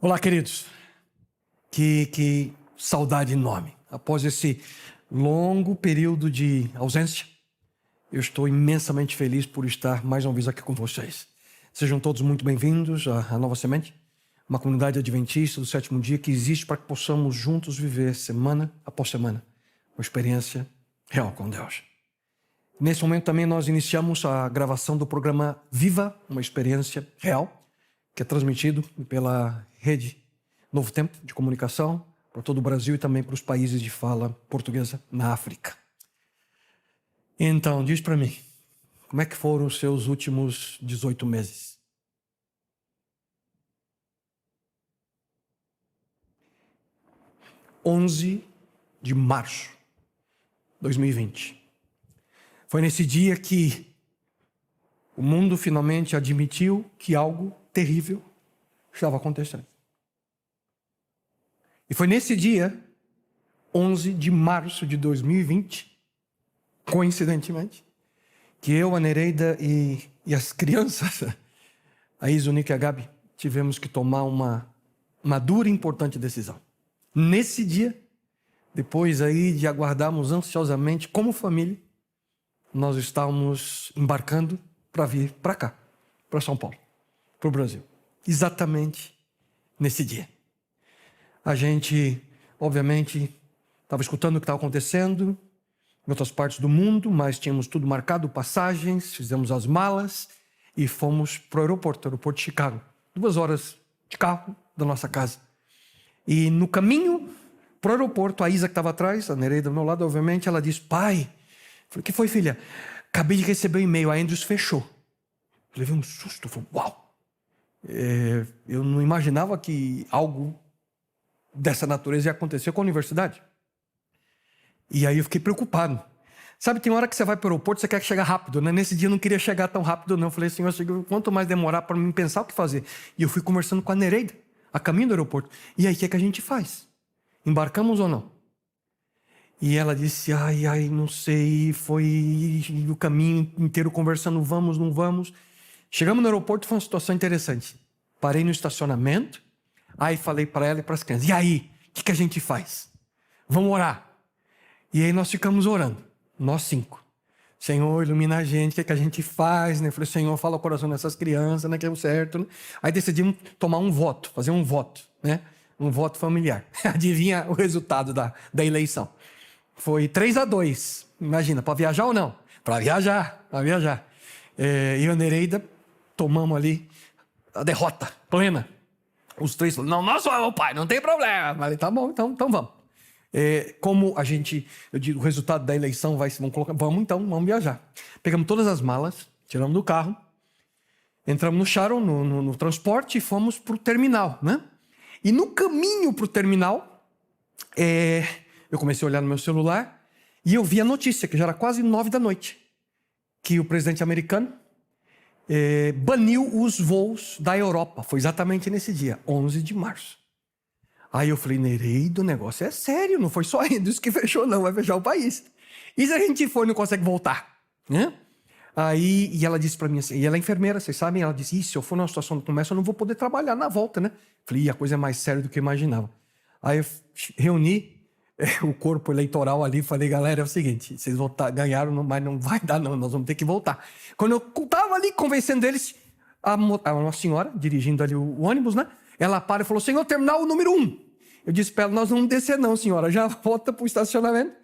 Olá, queridos. Que saudade enorme. Após esse longo período de ausência, eu estou imensamente feliz por estar mais uma vez aqui com vocês. Sejam todos muito bem-vindos à Nova Semente, uma comunidade adventista do sétimo dia que existe para que possamos juntos viver semana após semana uma experiência real com Deus. Nesse momento também nós iniciamos a gravação do programa Viva, uma experiência real, que é transmitido pela rede Novo Tempo de comunicação para todo o Brasil e também para os países de fala portuguesa na África. Então, diz para mim, como é que foram os seus últimos 18 meses? de março de 2020. Foi nesse dia que o mundo finalmente admitiu que algo terrível estava acontecendo. E foi nesse dia, 11 de março de 2020, coincidentemente, que eu, a Nereida e as crianças, a Isonique e a Gabi, tivemos que tomar uma dura e importante decisão. Nesse dia, depois aí de aguardarmos ansiosamente como família, nós estávamos embarcando para vir para cá, para São Paulo, para o Brasil. Exatamente nesse dia. A gente, obviamente, estava escutando o que estava acontecendo em outras partes do mundo, mas tínhamos tudo marcado, passagens, fizemos as malas e fomos para o aeroporto de Chicago. 2 horas de carro da nossa casa. E no caminho para o aeroporto, a Isa que estava atrás, a Nereida do meu lado, obviamente, ela disse, pai, eu falei, o que foi, filha? Acabei de receber um e-mail, a Andrews fechou. Eu levei um susto, eu falei, uau! Eu não imaginava que algo dessa natureza ia acontecer com a universidade. E aí eu fiquei preocupado. Sabe, tem hora que você vai para o aeroporto, você quer chegar rápido, né? Nesse dia eu não queria chegar tão rápido, não. Eu falei, Senhor, quanto mais demorar para mim pensar o que fazer. E eu fui conversando com a Nereida, a caminho do aeroporto. E aí, o que é que a gente faz? Embarcamos ou não? E ela disse, ai, não sei, foi o caminho inteiro conversando, vamos, não vamos. Chegamos no aeroporto, foi uma situação interessante. Parei no estacionamento, aí falei para ela e para as crianças, e aí, o que a gente faz? Vamos orar. E aí nós ficamos orando, nós 5. Senhor, ilumina a gente, o que a gente faz? Né? Eu falei, Senhor, fala o coração dessas crianças, né? Que é o certo. Né? Aí decidimos tomar um voto, fazer um voto, né? Um voto familiar. Adivinha o resultado da eleição? Foi 3-2. Imagina, para viajar ou não? Para viajar. Eu e a Nereida tomamos ali a derrota plena. Os 3 falaram, não, nós vamos, pai, não tem problema. Falei, tá bom, então vamos. Como eu digo, o resultado da eleição vamos viajar. Pegamos todas as malas, tiramos do carro, entramos no Sharon, no transporte e fomos para o terminal, né? E no caminho para o terminal, eu comecei a olhar no meu celular e eu vi a notícia, que já era quase 9 da noite, que o presidente americano baniu os voos da Europa. Foi exatamente nesse dia, 11 de março. Aí eu falei, Nereida, o negócio é sério, não foi só a Andrews que fechou não, vai fechar o país. E se a gente for e não consegue voltar? Né? Aí, e ela disse para mim assim, e ela é enfermeira, vocês sabem, ela disse, se eu for numa situação de comércio, eu não vou poder trabalhar na volta, né? Falei, a coisa é mais séria do que eu imaginava. Aí eu reuni o corpo eleitoral ali, falei, galera, é o seguinte, vocês ganharam, mas não vai dar não, nós vamos ter que voltar. Quando eu estava ali convencendo eles, uma senhora, dirigindo ali o ônibus, né? Ela para e falou, Senhor, terminal número 1. Eu disse para ela, nós não vamos descer não, senhora, já volta para o estacionamento,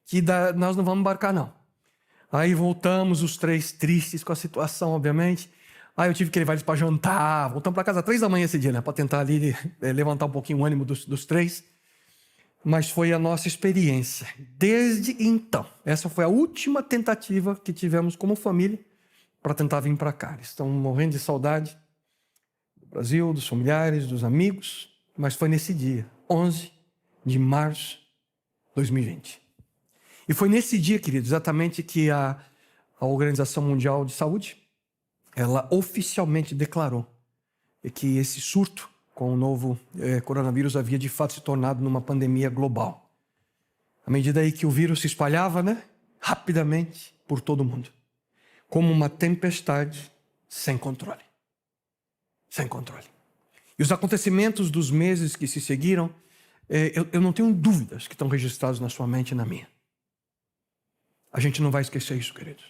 que nós não vamos embarcar não. Aí voltamos, os 3 tristes com a situação, obviamente. Aí eu tive que levar eles para jantar, voltamos para casa 3 da manhã esse dia, né? Para tentar ali levantar um pouquinho o ânimo dos 3. Mas foi a nossa experiência. Desde então, essa foi a última tentativa que tivemos como família para tentar vir para cá. Eles estão morrendo de saudade do Brasil, dos familiares, dos amigos, mas foi nesse dia, 11 de março de 2020. E foi nesse dia, queridos, exatamente que a Organização Mundial de Saúde, ela oficialmente declarou que esse surto com o novo coronavírus havia de fato se tornado numa pandemia global. À medida aí que o vírus se espalhava, né, rapidamente por todo o mundo, como uma tempestade sem controle. Sem controle. E os acontecimentos dos meses que se seguiram, eu não tenho dúvidas que estão registrados na sua mente e na minha. A gente não vai esquecer isso, queridos.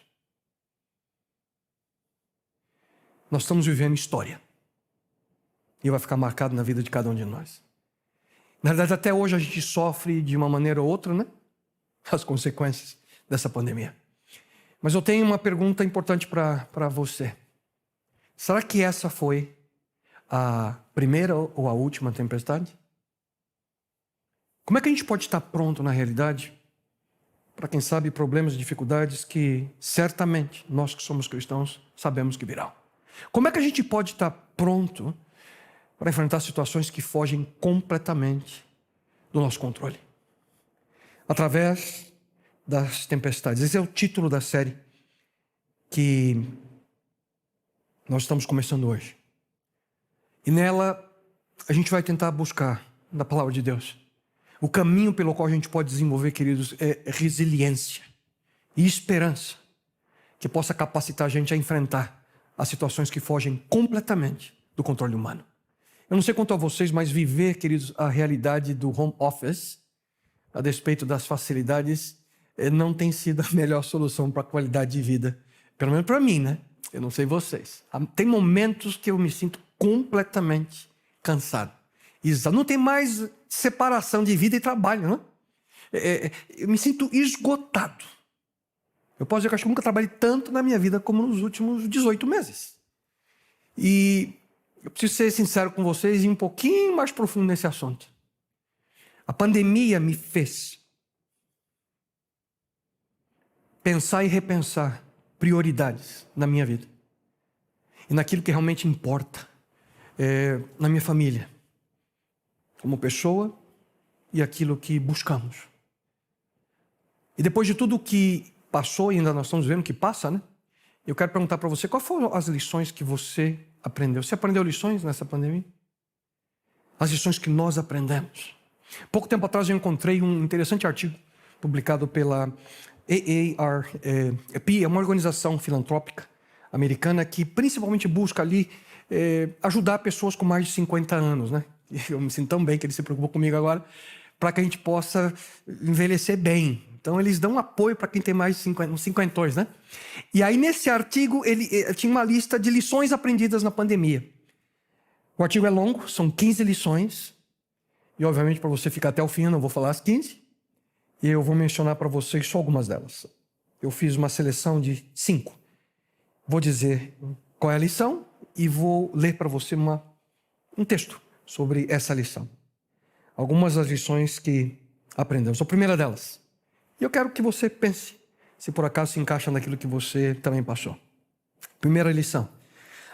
Nós estamos vivendo história. E vai ficar marcado na vida de cada um de nós. Na verdade, até hoje a gente sofre de uma maneira ou outra, né? As consequências dessa pandemia. Mas eu tenho uma pergunta importante para você. Será que essa foi a primeira ou a última tempestade? Como é que a gente pode estar pronto na realidade para, quem sabe, problemas e dificuldades que certamente nós que somos cristãos sabemos que virão? Como é que a gente pode estar pronto para enfrentar situações que fogem completamente do nosso controle? Através das tempestades. Esse é o título da série que nós estamos começando hoje. E nela a gente vai tentar buscar na palavra de Deus o caminho pelo qual a gente pode desenvolver, queridos, é resiliência e esperança que possa capacitar a gente a enfrentar as situações que fogem completamente do controle humano. Eu não sei quanto a vocês, mas viver, queridos, a realidade do home office, a despeito das facilidades, não tem sido a melhor solução para a qualidade de vida. Pelo menos para mim, né? Eu não sei vocês. Tem momentos que eu me sinto completamente cansado. Não tem mais separação de vida e trabalho, né? Eu me sinto esgotado. Eu posso dizer que eu acho que nunca trabalhei tanto na minha vida como nos últimos 18 meses. E eu preciso ser sincero com vocês e ir um pouquinho mais profundo nesse assunto. A pandemia me fez pensar e repensar prioridades na minha vida. E naquilo que realmente importa na minha família. Como pessoa e aquilo que buscamos. E depois de tudo que passou e ainda nós estamos vendo que passa, né? Eu quero perguntar para você, quais foram as lições que você aprendeu? Você aprendeu lições nessa pandemia? As lições que nós aprendemos. Pouco tempo atrás eu encontrei um interessante artigo publicado pela AARP, é uma organização filantrópica americana que principalmente busca ali ajudar pessoas com mais de 50 anos, né? Eu me sinto tão bem que ele se preocupou comigo agora, para que a gente possa envelhecer bem. Então, eles dão apoio para quem tem mais de 50, uns 50, né? E aí, nesse artigo, ele tinha uma lista de lições aprendidas na pandemia. O artigo é longo, são 15 lições. E, obviamente, para você ficar até o fim, eu não vou falar as 15. E eu vou mencionar para vocês só algumas delas. Eu fiz uma seleção de 5. Vou dizer qual é a lição e vou ler para você um texto sobre essa lição. Algumas das lições que aprendemos. A primeira delas. E eu quero que você pense se por acaso se encaixa naquilo que você também passou. Primeira lição.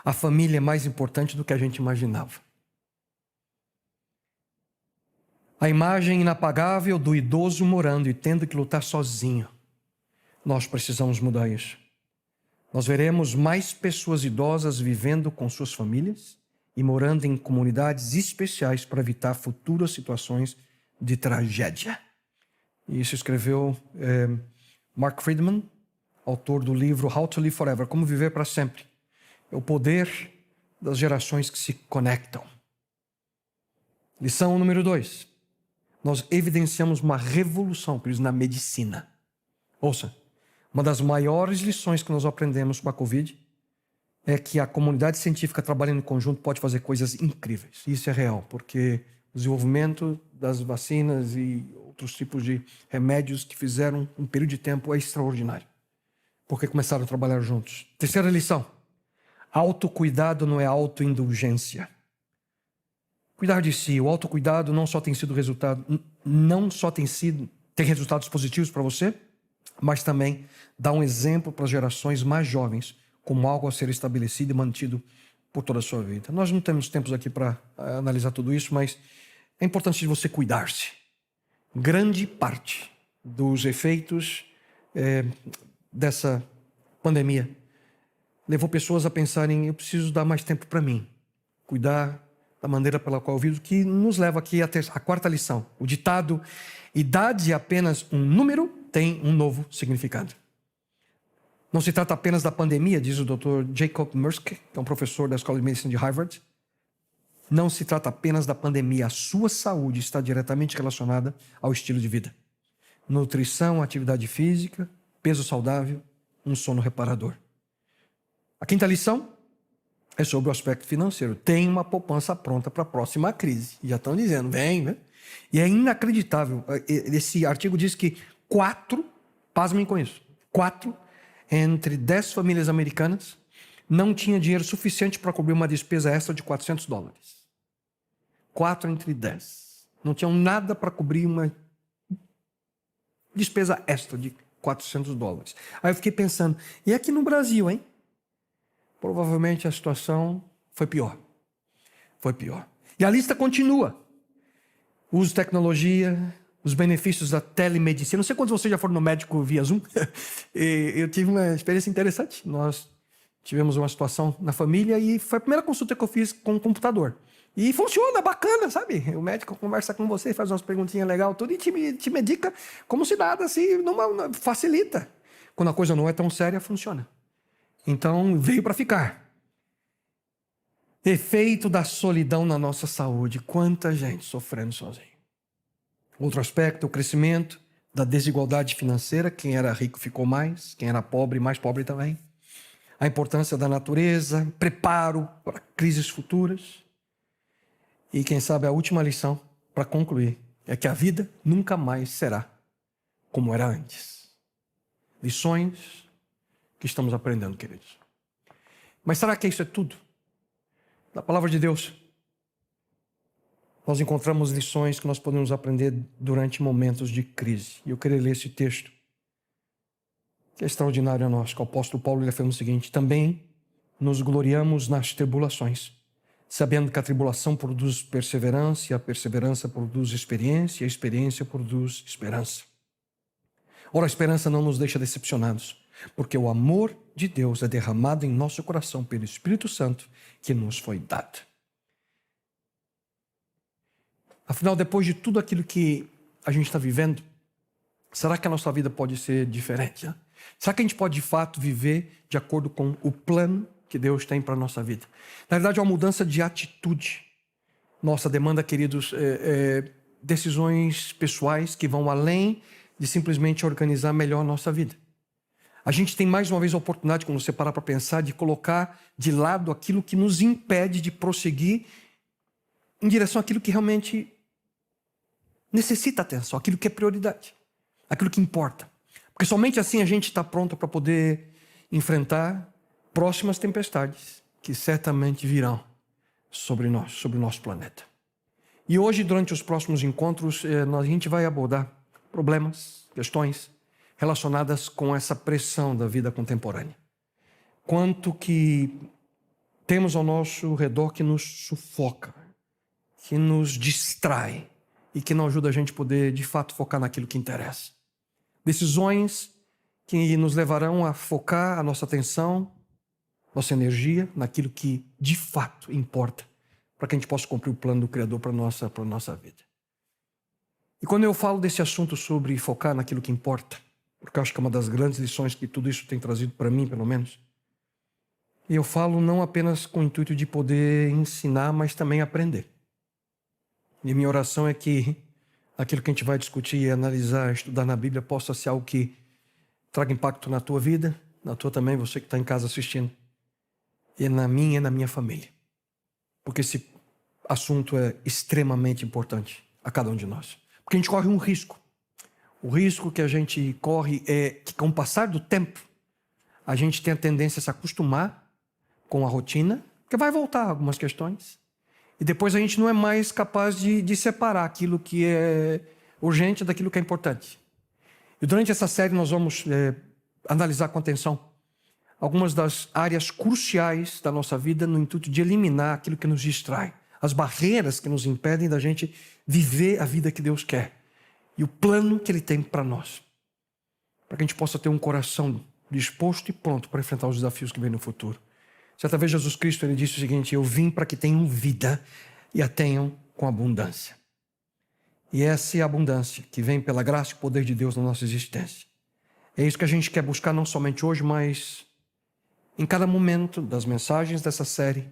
A família é mais importante do que a gente imaginava. A imagem inapagável do idoso morando e tendo que lutar sozinho. Nós precisamos mudar isso. Nós veremos mais pessoas idosas vivendo com suas famílias e morando em comunidades especiais para evitar futuras situações de tragédia. Isso escreveu Mark Friedman, autor do livro How to Live Forever, Como Viver para Sempre. É o poder das gerações que se conectam. Lição número 2. Nós evidenciamos uma revolução, queridos, na medicina. Ouça, uma das maiores lições que nós aprendemos com a Covid é que a comunidade científica trabalhando em conjunto pode fazer coisas incríveis. Isso é real, porque o desenvolvimento das vacinas e outros tipos de remédios que fizeram um período de tempo é extraordinário, porque começaram a trabalhar juntos. Terceira lição. Autocuidado não é autoindulgência. Cuidar de si, o autocuidado não só tem tem resultados positivos para você, mas também dá um exemplo para as gerações mais jovens, como algo a ser estabelecido e mantido por toda a sua vida. Nós não temos tempos aqui para analisar tudo isso, mas é importante você cuidar-se. Grande parte dos efeitos dessa pandemia levou pessoas a pensarem, eu preciso dar mais tempo para mim, cuidar da maneira pela qual eu vivo, que nos leva aqui a quarta lição. O ditado, idade é apenas um número, tem um novo significado. Não se trata apenas da pandemia, diz o Dr. Jacob Mursk, que é um professor da Escola de Medicina de Harvard. não se trata apenas da pandemia. A sua saúde está diretamente relacionada ao estilo de vida. Nutrição, atividade física, peso saudável, um sono reparador. A quinta lição é sobre o aspecto financeiro. Tem uma poupança pronta para a próxima crise. Já estão dizendo, vem, né? E é inacreditável. Esse artigo diz que 4, pasmem com isso, 4 entre 10 famílias americanas não tinha dinheiro suficiente para cobrir uma despesa extra de $400. 4 entre 10. Não tinham nada para cobrir uma despesa extra de $400. Aí eu fiquei pensando, e aqui no Brasil, hein? Provavelmente a situação foi pior. Foi pior. E a lista continua. Uso de tecnologia, os benefícios da telemedicina. Não sei quantos de vocês já foram no médico via Zoom. Eu tive uma experiência interessante. Nós tivemos uma situação na família e foi a primeira consulta que eu fiz com o computador. E funciona, bacana, sabe? O médico conversa com você, faz umas perguntinhas legais, tudo, e te medica como se nada, assim, facilita. Quando a coisa não é tão séria, funciona. Então, veio para ficar. Efeito da solidão na nossa saúde. Quanta gente sofrendo sozinho. Outro aspecto, o crescimento da desigualdade financeira. Quem era rico ficou mais, quem era pobre, mais pobre também. A importância da natureza, preparo para crises futuras. E quem sabe a última lição, para concluir, é que a vida nunca mais será como era antes. Lições que estamos aprendendo, queridos. Mas será que isso é tudo? Na palavra de Deus, nós encontramos lições que nós podemos aprender durante momentos de crise. E eu queria ler esse texto, que é extraordinário a nós, que o apóstolo Paulo ele afirma o seguinte: também nos gloriamos nas tribulações, sabendo que a tribulação produz perseverança, e a perseverança produz experiência, e a experiência produz esperança. Ora, a esperança não nos deixa decepcionados, porque o amor de Deus é derramado em nosso coração pelo Espírito Santo que nos foi dado. Afinal, depois de tudo aquilo que a gente está vivendo, será que a nossa vida pode ser diferente? Né? Será que a gente pode, de fato, viver de acordo com o plano que Deus tem para a nossa vida? Na verdade, é uma mudança de atitude. Nossa demanda, queridos, decisões pessoais que vão além de simplesmente organizar melhor a nossa vida. A gente tem mais uma vez a oportunidade, quando você parar para pensar, de colocar de lado aquilo que nos impede de prosseguir em direção àquilo que realmente necessita atenção, aquilo que é prioridade, aquilo que importa. Porque somente assim a gente está pronto para poder enfrentar próximas tempestades que certamente virão sobre nós, sobre o nosso planeta. E hoje, durante os próximos encontros, a gente vai abordar problemas, questões relacionadas com essa pressão da vida contemporânea. Quanto que temos ao nosso redor que nos sufoca, que nos distrai e que não ajuda a gente a poder, de fato, focar naquilo que interessa. Decisões que nos levarão a focar a nossa atenção, nossa energia naquilo que, de fato, importa, para que a gente possa cumprir o plano do Criador para a nossa vida. E quando eu falo desse assunto sobre focar naquilo que importa, porque eu acho que é uma das grandes lições que tudo isso tem trazido para mim, pelo menos, e eu falo não apenas com o intuito de poder ensinar, mas também aprender. E a minha oração é que aquilo que a gente vai discutir, analisar, estudar na Bíblia possa ser algo que traga impacto na tua vida, na tua também, você que está em casa assistindo, e na minha e na minha família. Porque esse assunto é extremamente importante a cada um de nós. Porque a gente corre um risco. O risco que a gente corre é que, com o passar do tempo, a gente tem a tendência a se acostumar com a rotina, porque vai voltar algumas questões, e depois a gente não é mais capaz de separar aquilo que é urgente daquilo que é importante. E durante essa série nós vamos analisar com atenção algumas das áreas cruciais da nossa vida no intuito de eliminar aquilo que nos distrai, as barreiras que nos impedem da gente viver a vida que Deus quer e o plano que Ele tem para nós, para que a gente possa ter um coração disposto e pronto para enfrentar os desafios que vêm no futuro. Certa vez Jesus Cristo ele disse o seguinte: eu vim para que tenham vida e a tenham com abundância. E essa é a abundância que vem pela graça e poder de Deus na nossa existência. É isso que a gente quer buscar não somente hoje, mas em cada momento das mensagens dessa série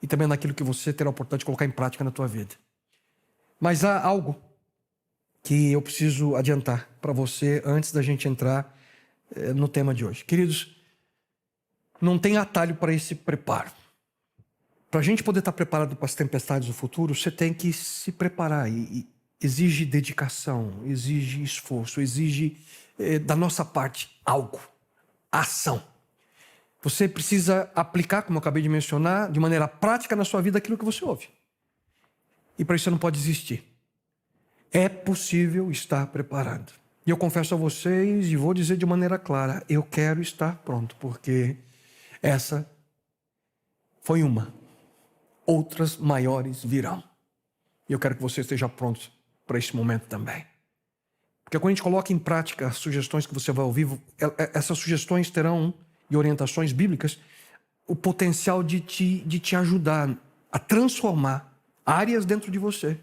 e também naquilo que você terá a oportunidade de colocar em prática na tua vida. Mas há algo que eu preciso adiantar para você antes da gente entrar no tema de hoje. Queridos, não tem atalho para esse preparo. Para a gente poder estar preparado para as tempestades do futuro, você tem que se preparar. E exige dedicação, exige esforço, exige da nossa parte algo, ação. Você precisa aplicar, como eu acabei de mencionar, de maneira prática na sua vida aquilo que você ouve. E para isso você não pode desistir. É possível estar preparado. E eu confesso a vocês e vou dizer de maneira clara, eu quero estar pronto, porque essa foi uma. Outras maiores virão. E eu quero que você esteja pronto para esse momento também. Porque quando a gente coloca em prática as sugestões que você vai ouvir, essas sugestões terão, e orientações bíblicas, o potencial de te ajudar a transformar áreas dentro de você,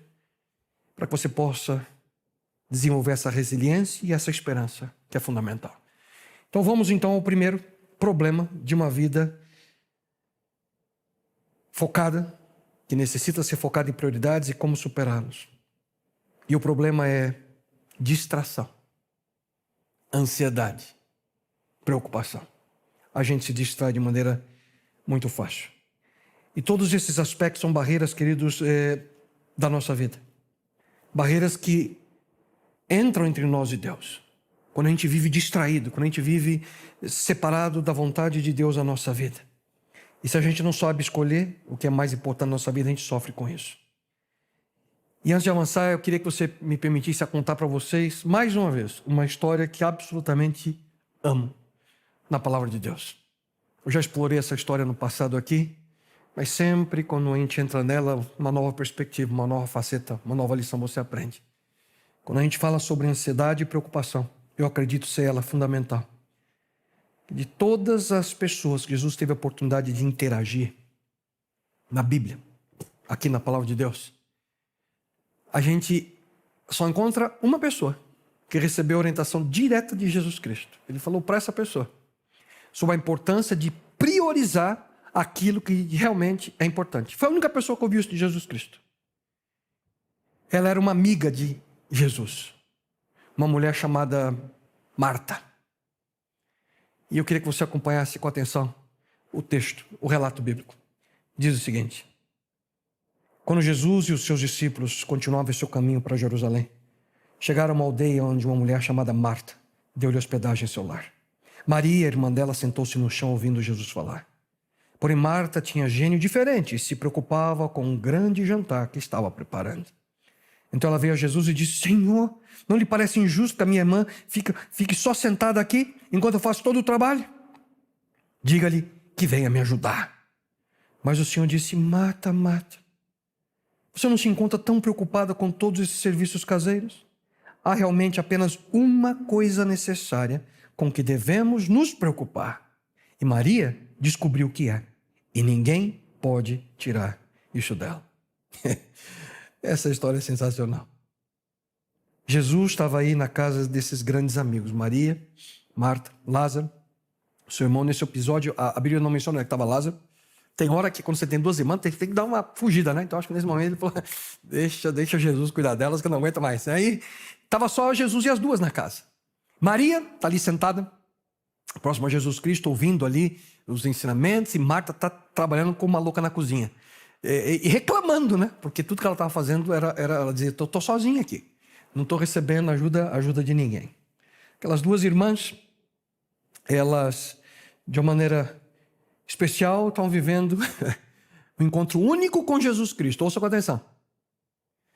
para que você possa desenvolver essa resiliência e essa esperança, que é fundamental. Então vamos então ao primeiro problema de uma vida focada, que necessita ser focada em prioridades e como superá-los. E o problema é distração, ansiedade, preocupação. A gente se distrai de maneira muito fácil. E todos esses aspectos são barreiras, queridos, da nossa vida. Barreiras que entram entre nós e Deus. Quando a gente vive distraído, quando a gente vive separado da vontade de Deus na nossa vida. E se a gente não sabe escolher o que é mais importante na nossa vida, a gente sofre com isso. E antes de avançar, eu queria que você me permitisse contar para vocês, mais uma vez, uma história que absolutamente amo na palavra de Deus. Eu já explorei essa história no passado aqui, mas sempre quando a gente entra nela, uma nova perspectiva, uma nova faceta, uma nova lição você aprende. Quando a gente fala sobre ansiedade e preocupação, eu acredito ser ela fundamental. De todas as pessoas que Jesus teve a oportunidade de interagir na Bíblia, aqui na palavra de Deus, a gente só encontra uma pessoa que recebeu a orientação direta de Jesus Cristo. Ele falou para essa pessoa sobre a importância de priorizar aquilo que realmente é importante. Foi a única pessoa que ouviu isso de Jesus Cristo. Ela era uma amiga de Jesus, uma mulher chamada Marta. E eu queria que você acompanhasse com atenção o texto, o relato bíblico. Diz o seguinte: quando Jesus e os seus discípulos continuavam seu caminho para Jerusalém, chegaram a uma aldeia onde uma mulher chamada Marta deu-lhe hospedagem em seu lar. Maria, irmã dela, sentou-se no chão ouvindo Jesus falar. Porém, Marta tinha gênio diferente e se preocupava com um grande jantar que estava preparando. Então ela veio a Jesus e disse: Senhor, não lhe parece injusto que a minha irmã fique só sentada aqui enquanto eu faço todo o trabalho? Diga-lhe que venha me ajudar. Mas o Senhor disse: Marta, Marta, você não se encontra tão preocupada com todos esses serviços caseiros? Há realmente apenas uma coisa necessária com que devemos nos preocupar. E Maria descobriu o que é. E ninguém pode tirar isso dela. Essa história é sensacional. Jesus estava aí na casa desses grandes amigos, Maria, Marta, Lázaro, seu irmão. Nesse episódio, a Bíblia não menciona que estava Lázaro. Tem hora que quando você tem duas irmãs, tem que dar uma fugida, né? Então acho que nesse momento ele falou: deixa Jesus cuidar delas que eu não aguento mais. Aí estava só Jesus e as duas na casa. Maria está ali sentada, próximo a Jesus Cristo, ouvindo ali os ensinamentos, e Marta está trabalhando como uma louca na cozinha. E reclamando, né? Porque tudo que ela estava fazendo era ela dizer: estou sozinha aqui, não estou recebendo ajuda de ninguém. Aquelas duas irmãs, elas, de uma maneira especial, estão vivendo um encontro único com Jesus Cristo. Ouça com atenção.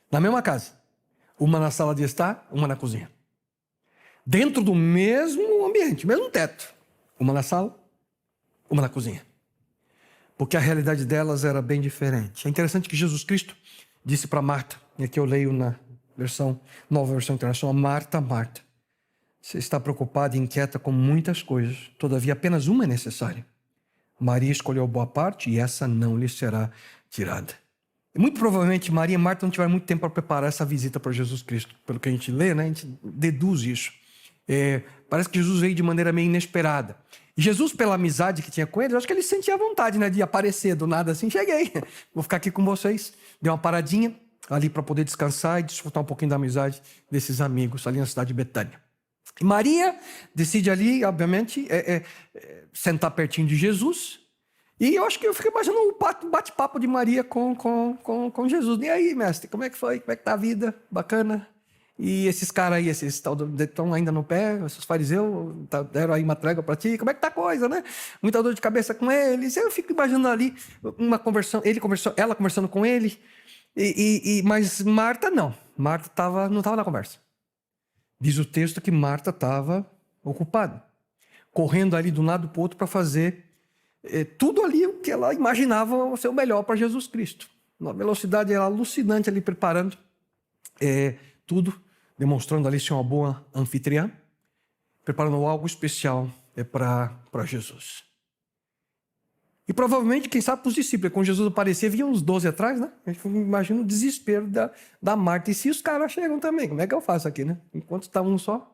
Na mesma casa, uma na sala de estar, uma na cozinha. Dentro do mesmo ambiente, mesmo teto. Uma na sala, uma na cozinha. Porque a realidade delas era bem diferente. É interessante que Jesus Cristo disse para Marta, e aqui eu leio na nova versão internacional: Marta, Marta, você está preocupada e inquieta com muitas coisas, todavia apenas uma é necessária. Maria escolheu a boa parte e essa não lhe será tirada. E muito provavelmente Maria e Marta não tiveram muito tempo para preparar essa visita para Jesus Cristo. Pelo que a gente lê, né, a gente deduz isso. Parece que Jesus veio de maneira meio inesperada. E Jesus, pela amizade que tinha com eles, eu acho que ele sentia vontade, né, de aparecer do nada assim. Cheguei, vou ficar aqui com vocês. Deu uma paradinha ali para poder descansar e desfrutar um pouquinho da amizade desses amigos ali na cidade de Betânia. E Maria decide ali, obviamente, sentar pertinho de Jesus. E eu acho que eu fiquei imaginando um bate-papo de Maria com Jesus. E aí, mestre, como é que foi? Como é que tá a vida? Bacana? E esses caras aí, esses estão ainda no pé, esses fariseus, deram aí uma trégua para ti, como é que tá a coisa, né? Muita dor de cabeça com eles. Eu fico imaginando ali uma conversão, ela conversando com ele, mas Marta não. Marta não estava na conversa. Diz o texto que Marta estava ocupada, correndo ali de um lado para o outro para fazer tudo ali o que ela imaginava ser o melhor para Jesus Cristo. Uma velocidade alucinante ali preparando tudo, demonstrando ali ser uma boa anfitriã, preparando algo especial para Jesus. E provavelmente, quem sabe, para os discípulos, quando Jesus aparecia, vinham uns 12 atrás, né? Imagina o desespero da Marta. E se os caras chegam também, como é que eu faço aqui, né? Enquanto está um só.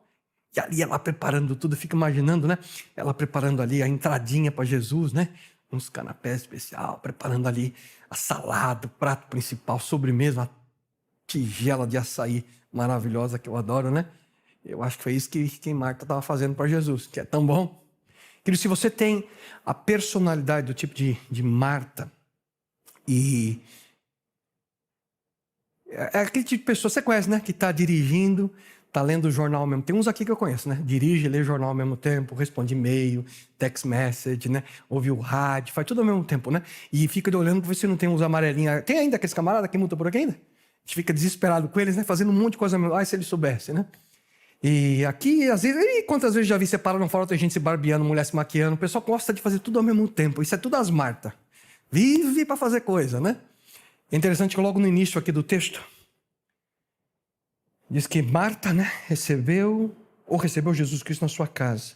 E ali ela preparando tudo, fica imaginando, né? Ela preparando ali a entradinha para Jesus, né? Uns canapés especial, preparando ali a salada, o prato principal, sobremesa, uma tigela de açaí maravilhosa que eu adoro, né? Eu acho que foi isso que Marta estava fazendo para Jesus, que é tão bom. Querido, se você tem a personalidade do tipo de Marta, e é aquele tipo de pessoa, você conhece, né? Que está dirigindo, está lendo o jornal ao mesmo tempo. Tem uns aqui que eu conheço, né? Dirige, lê jornal ao mesmo tempo, responde e-mail, text message, né? Ouve o rádio, faz tudo ao mesmo tempo, né? E fica olhando para ver se não tem uns amarelinhos. Tem ainda aqueles camaradas que multam por aqui ainda? A gente fica desesperado com eles, né? Fazendo um monte de coisa. Ai, se eles soubessem, né? E aqui, às vezes, quantas vezes já vi você parar no farol, tem gente se barbeando, mulher se maquiando. O pessoal gosta de fazer tudo ao mesmo tempo. Isso é tudo as Marta. Vive para fazer coisa, né? É interessante que logo no início aqui do texto, diz que Marta, né, recebeu Jesus Cristo na sua casa.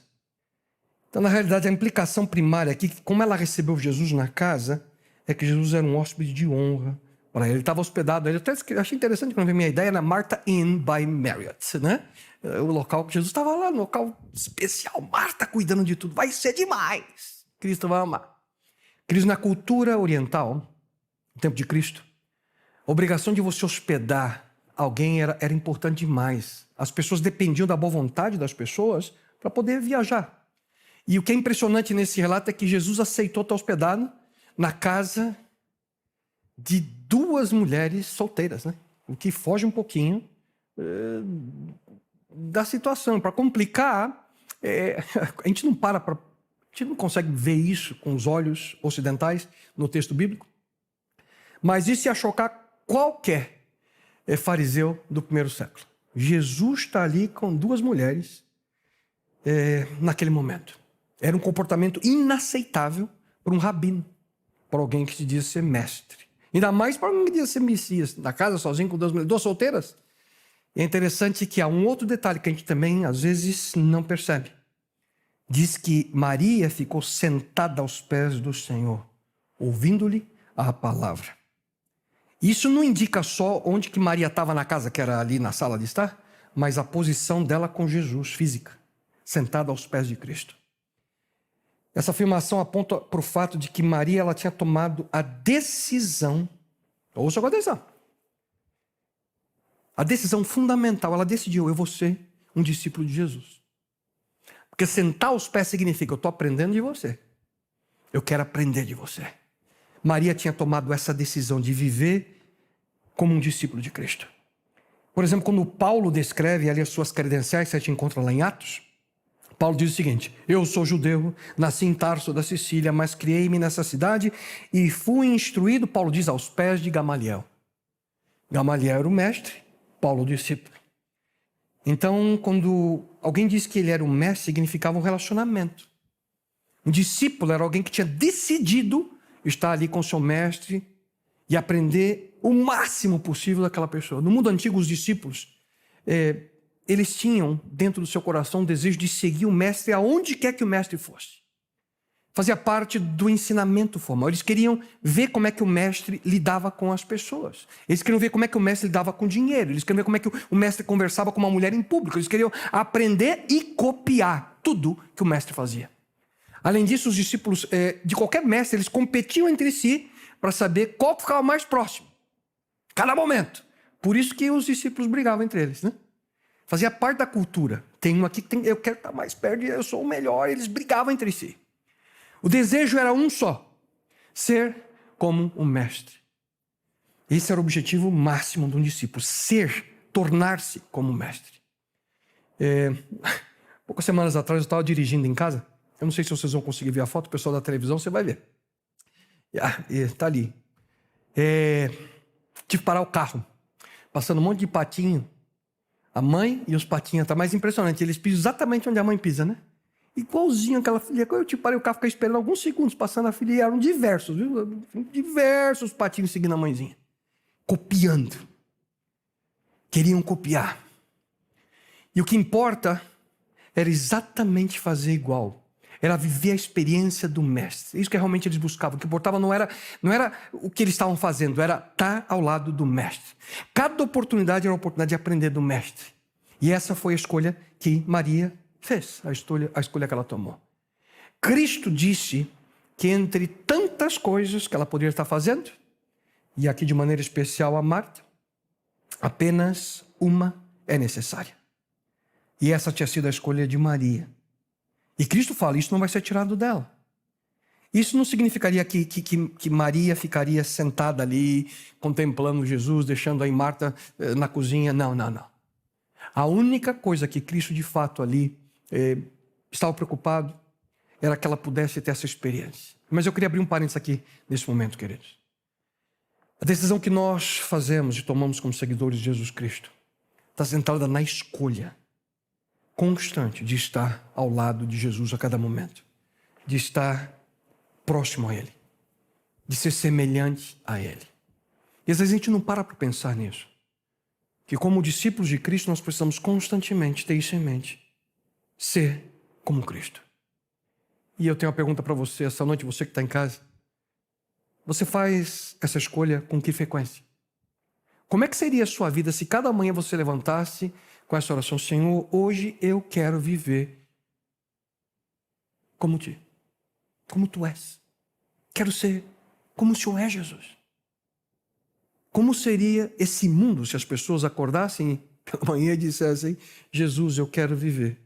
Então, na realidade, a implicação primária aqui, como ela recebeu Jesus na casa, é que Jesus era um hóspede de honra para ele. Ele estava hospedado. Eu até achei interessante quando veio a minha ideia, na Martha Inn by Marriott, né? O local que Jesus estava lá, um local especial. Marta cuidando de tudo. Vai ser demais. Cristo vai amar. Cristo, na cultura oriental, no tempo de Cristo, a obrigação de você hospedar alguém era importante demais. As pessoas dependiam da boa vontade das pessoas para poder viajar. E o que é impressionante nesse relato é que Jesus aceitou estar hospedado na casa de 2 mulheres solteiras, né? O que foge um pouquinho da situação. Para complicar, a gente não consegue ver isso com os olhos ocidentais no texto bíblico, mas isso ia chocar qualquer fariseu do primeiro século. Jesus está ali com 2 mulheres naquele momento. Era um comportamento inaceitável para um rabino, para alguém que se diz ser mestre. Ainda mais para alguém que diz ser Messias, na casa sozinho com 2 mulheres, 2 solteiras. E é interessante que há um outro detalhe que a gente também, às vezes, não percebe. Diz que Maria ficou sentada aos pés do Senhor, ouvindo-lhe a palavra. Isso não indica só onde que Maria estava na casa, que era ali na sala de estar, mas a posição dela com Jesus, física, sentada aos pés de Cristo. Essa afirmação aponta para o fato de que Maria ela tinha tomado a decisão, ouça com atenção, a decisão fundamental, ela decidiu, eu vou ser um discípulo de Jesus. Porque sentar aos pés significa, eu estou aprendendo de você, eu quero aprender de você. Maria tinha tomado essa decisão de viver como um discípulo de Cristo. Por exemplo, quando Paulo descreve ali as suas credenciais, você te encontra lá em Atos, Paulo diz o seguinte: eu sou judeu, nasci em Tarso da Sicília, mas criei-me nessa cidade e fui instruído, Paulo diz, aos pés de Gamaliel. Gamaliel era o mestre, Paulo o discípulo. Então, quando alguém diz que ele era um mestre, significava um relacionamento. Um discípulo era alguém que tinha decidido estar ali com seu mestre e aprender o máximo possível daquela pessoa. No mundo antigo, os discípulos, eles tinham dentro do seu coração o desejo de seguir o mestre aonde quer que o mestre fosse. Fazia parte do ensinamento formal. Eles queriam ver como é que o mestre lidava com as pessoas. Eles queriam ver como é que o mestre lidava com dinheiro. Eles queriam ver como é que o mestre conversava com uma mulher em público. Eles queriam aprender e copiar tudo que o mestre fazia. Além disso, os discípulos de qualquer mestre, eles competiam entre si para saber qual ficava mais próximo. Cada momento. Por isso que os discípulos brigavam entre eles, né? Fazia parte da cultura. Tem um aqui que eu quero estar mais perto, eu sou o melhor. Eles brigavam entre si. O desejo era um só: ser como um mestre. Esse era o objetivo máximo de um discípulo: ser, tornar-se como um mestre. Poucas semanas atrás eu estava dirigindo em casa. Eu não sei se vocês vão conseguir ver a foto, o pessoal da televisão, você vai ver. Está ali. Tive que parar o carro, passando um monte de patinho. A mãe e os patinhos, tá mais impressionante. Eles pisam exatamente onde a mãe pisa, né? Igualzinho aquela filha. Quando eu parei o carro, fiquei esperando alguns segundos passando a filha, e eram diversos, viu? Diversos patinhos seguindo a mãezinha. Copiando. Queriam copiar. E o que importa era exatamente fazer igual. Era viver a experiência do mestre. Isso que realmente eles buscavam. O que importava não era o que eles estavam fazendo, era estar ao lado do mestre. Cada oportunidade era uma oportunidade de aprender do mestre. E essa foi a escolha que Maria fez, a escolha que ela tomou. Cristo disse que entre tantas coisas que ela poderia estar fazendo, e aqui de maneira especial a Marta, apenas uma é necessária. E essa tinha sido a escolha de Maria. E Cristo fala, isso não vai ser tirado dela. Isso não significaria que Maria ficaria sentada ali, contemplando Jesus, deixando aí Marta na cozinha. Não. A única coisa que Cristo de fato ali estava preocupado era que ela pudesse ter essa experiência. Mas eu queria abrir um parênteses aqui nesse momento, queridos. A decisão que nós fazemos e tomamos como seguidores de Jesus Cristo está centrada na escolha constante de estar ao lado de Jesus a cada momento, de estar próximo a Ele, de ser semelhante a Ele. E às vezes a gente não para pensar nisso, que como discípulos de Cristo nós precisamos constantemente ter isso em mente, ser como Cristo. E eu tenho uma pergunta para você essa noite, você que está em casa. Você faz essa escolha com que frequência? Como é que seria a sua vida se cada manhã você levantasse com essa oração: Senhor, hoje eu quero viver como tu és. Quero ser como o Senhor é, Jesus. Como seria esse mundo se as pessoas acordassem pela manhã e dissessem: Jesus, eu quero viver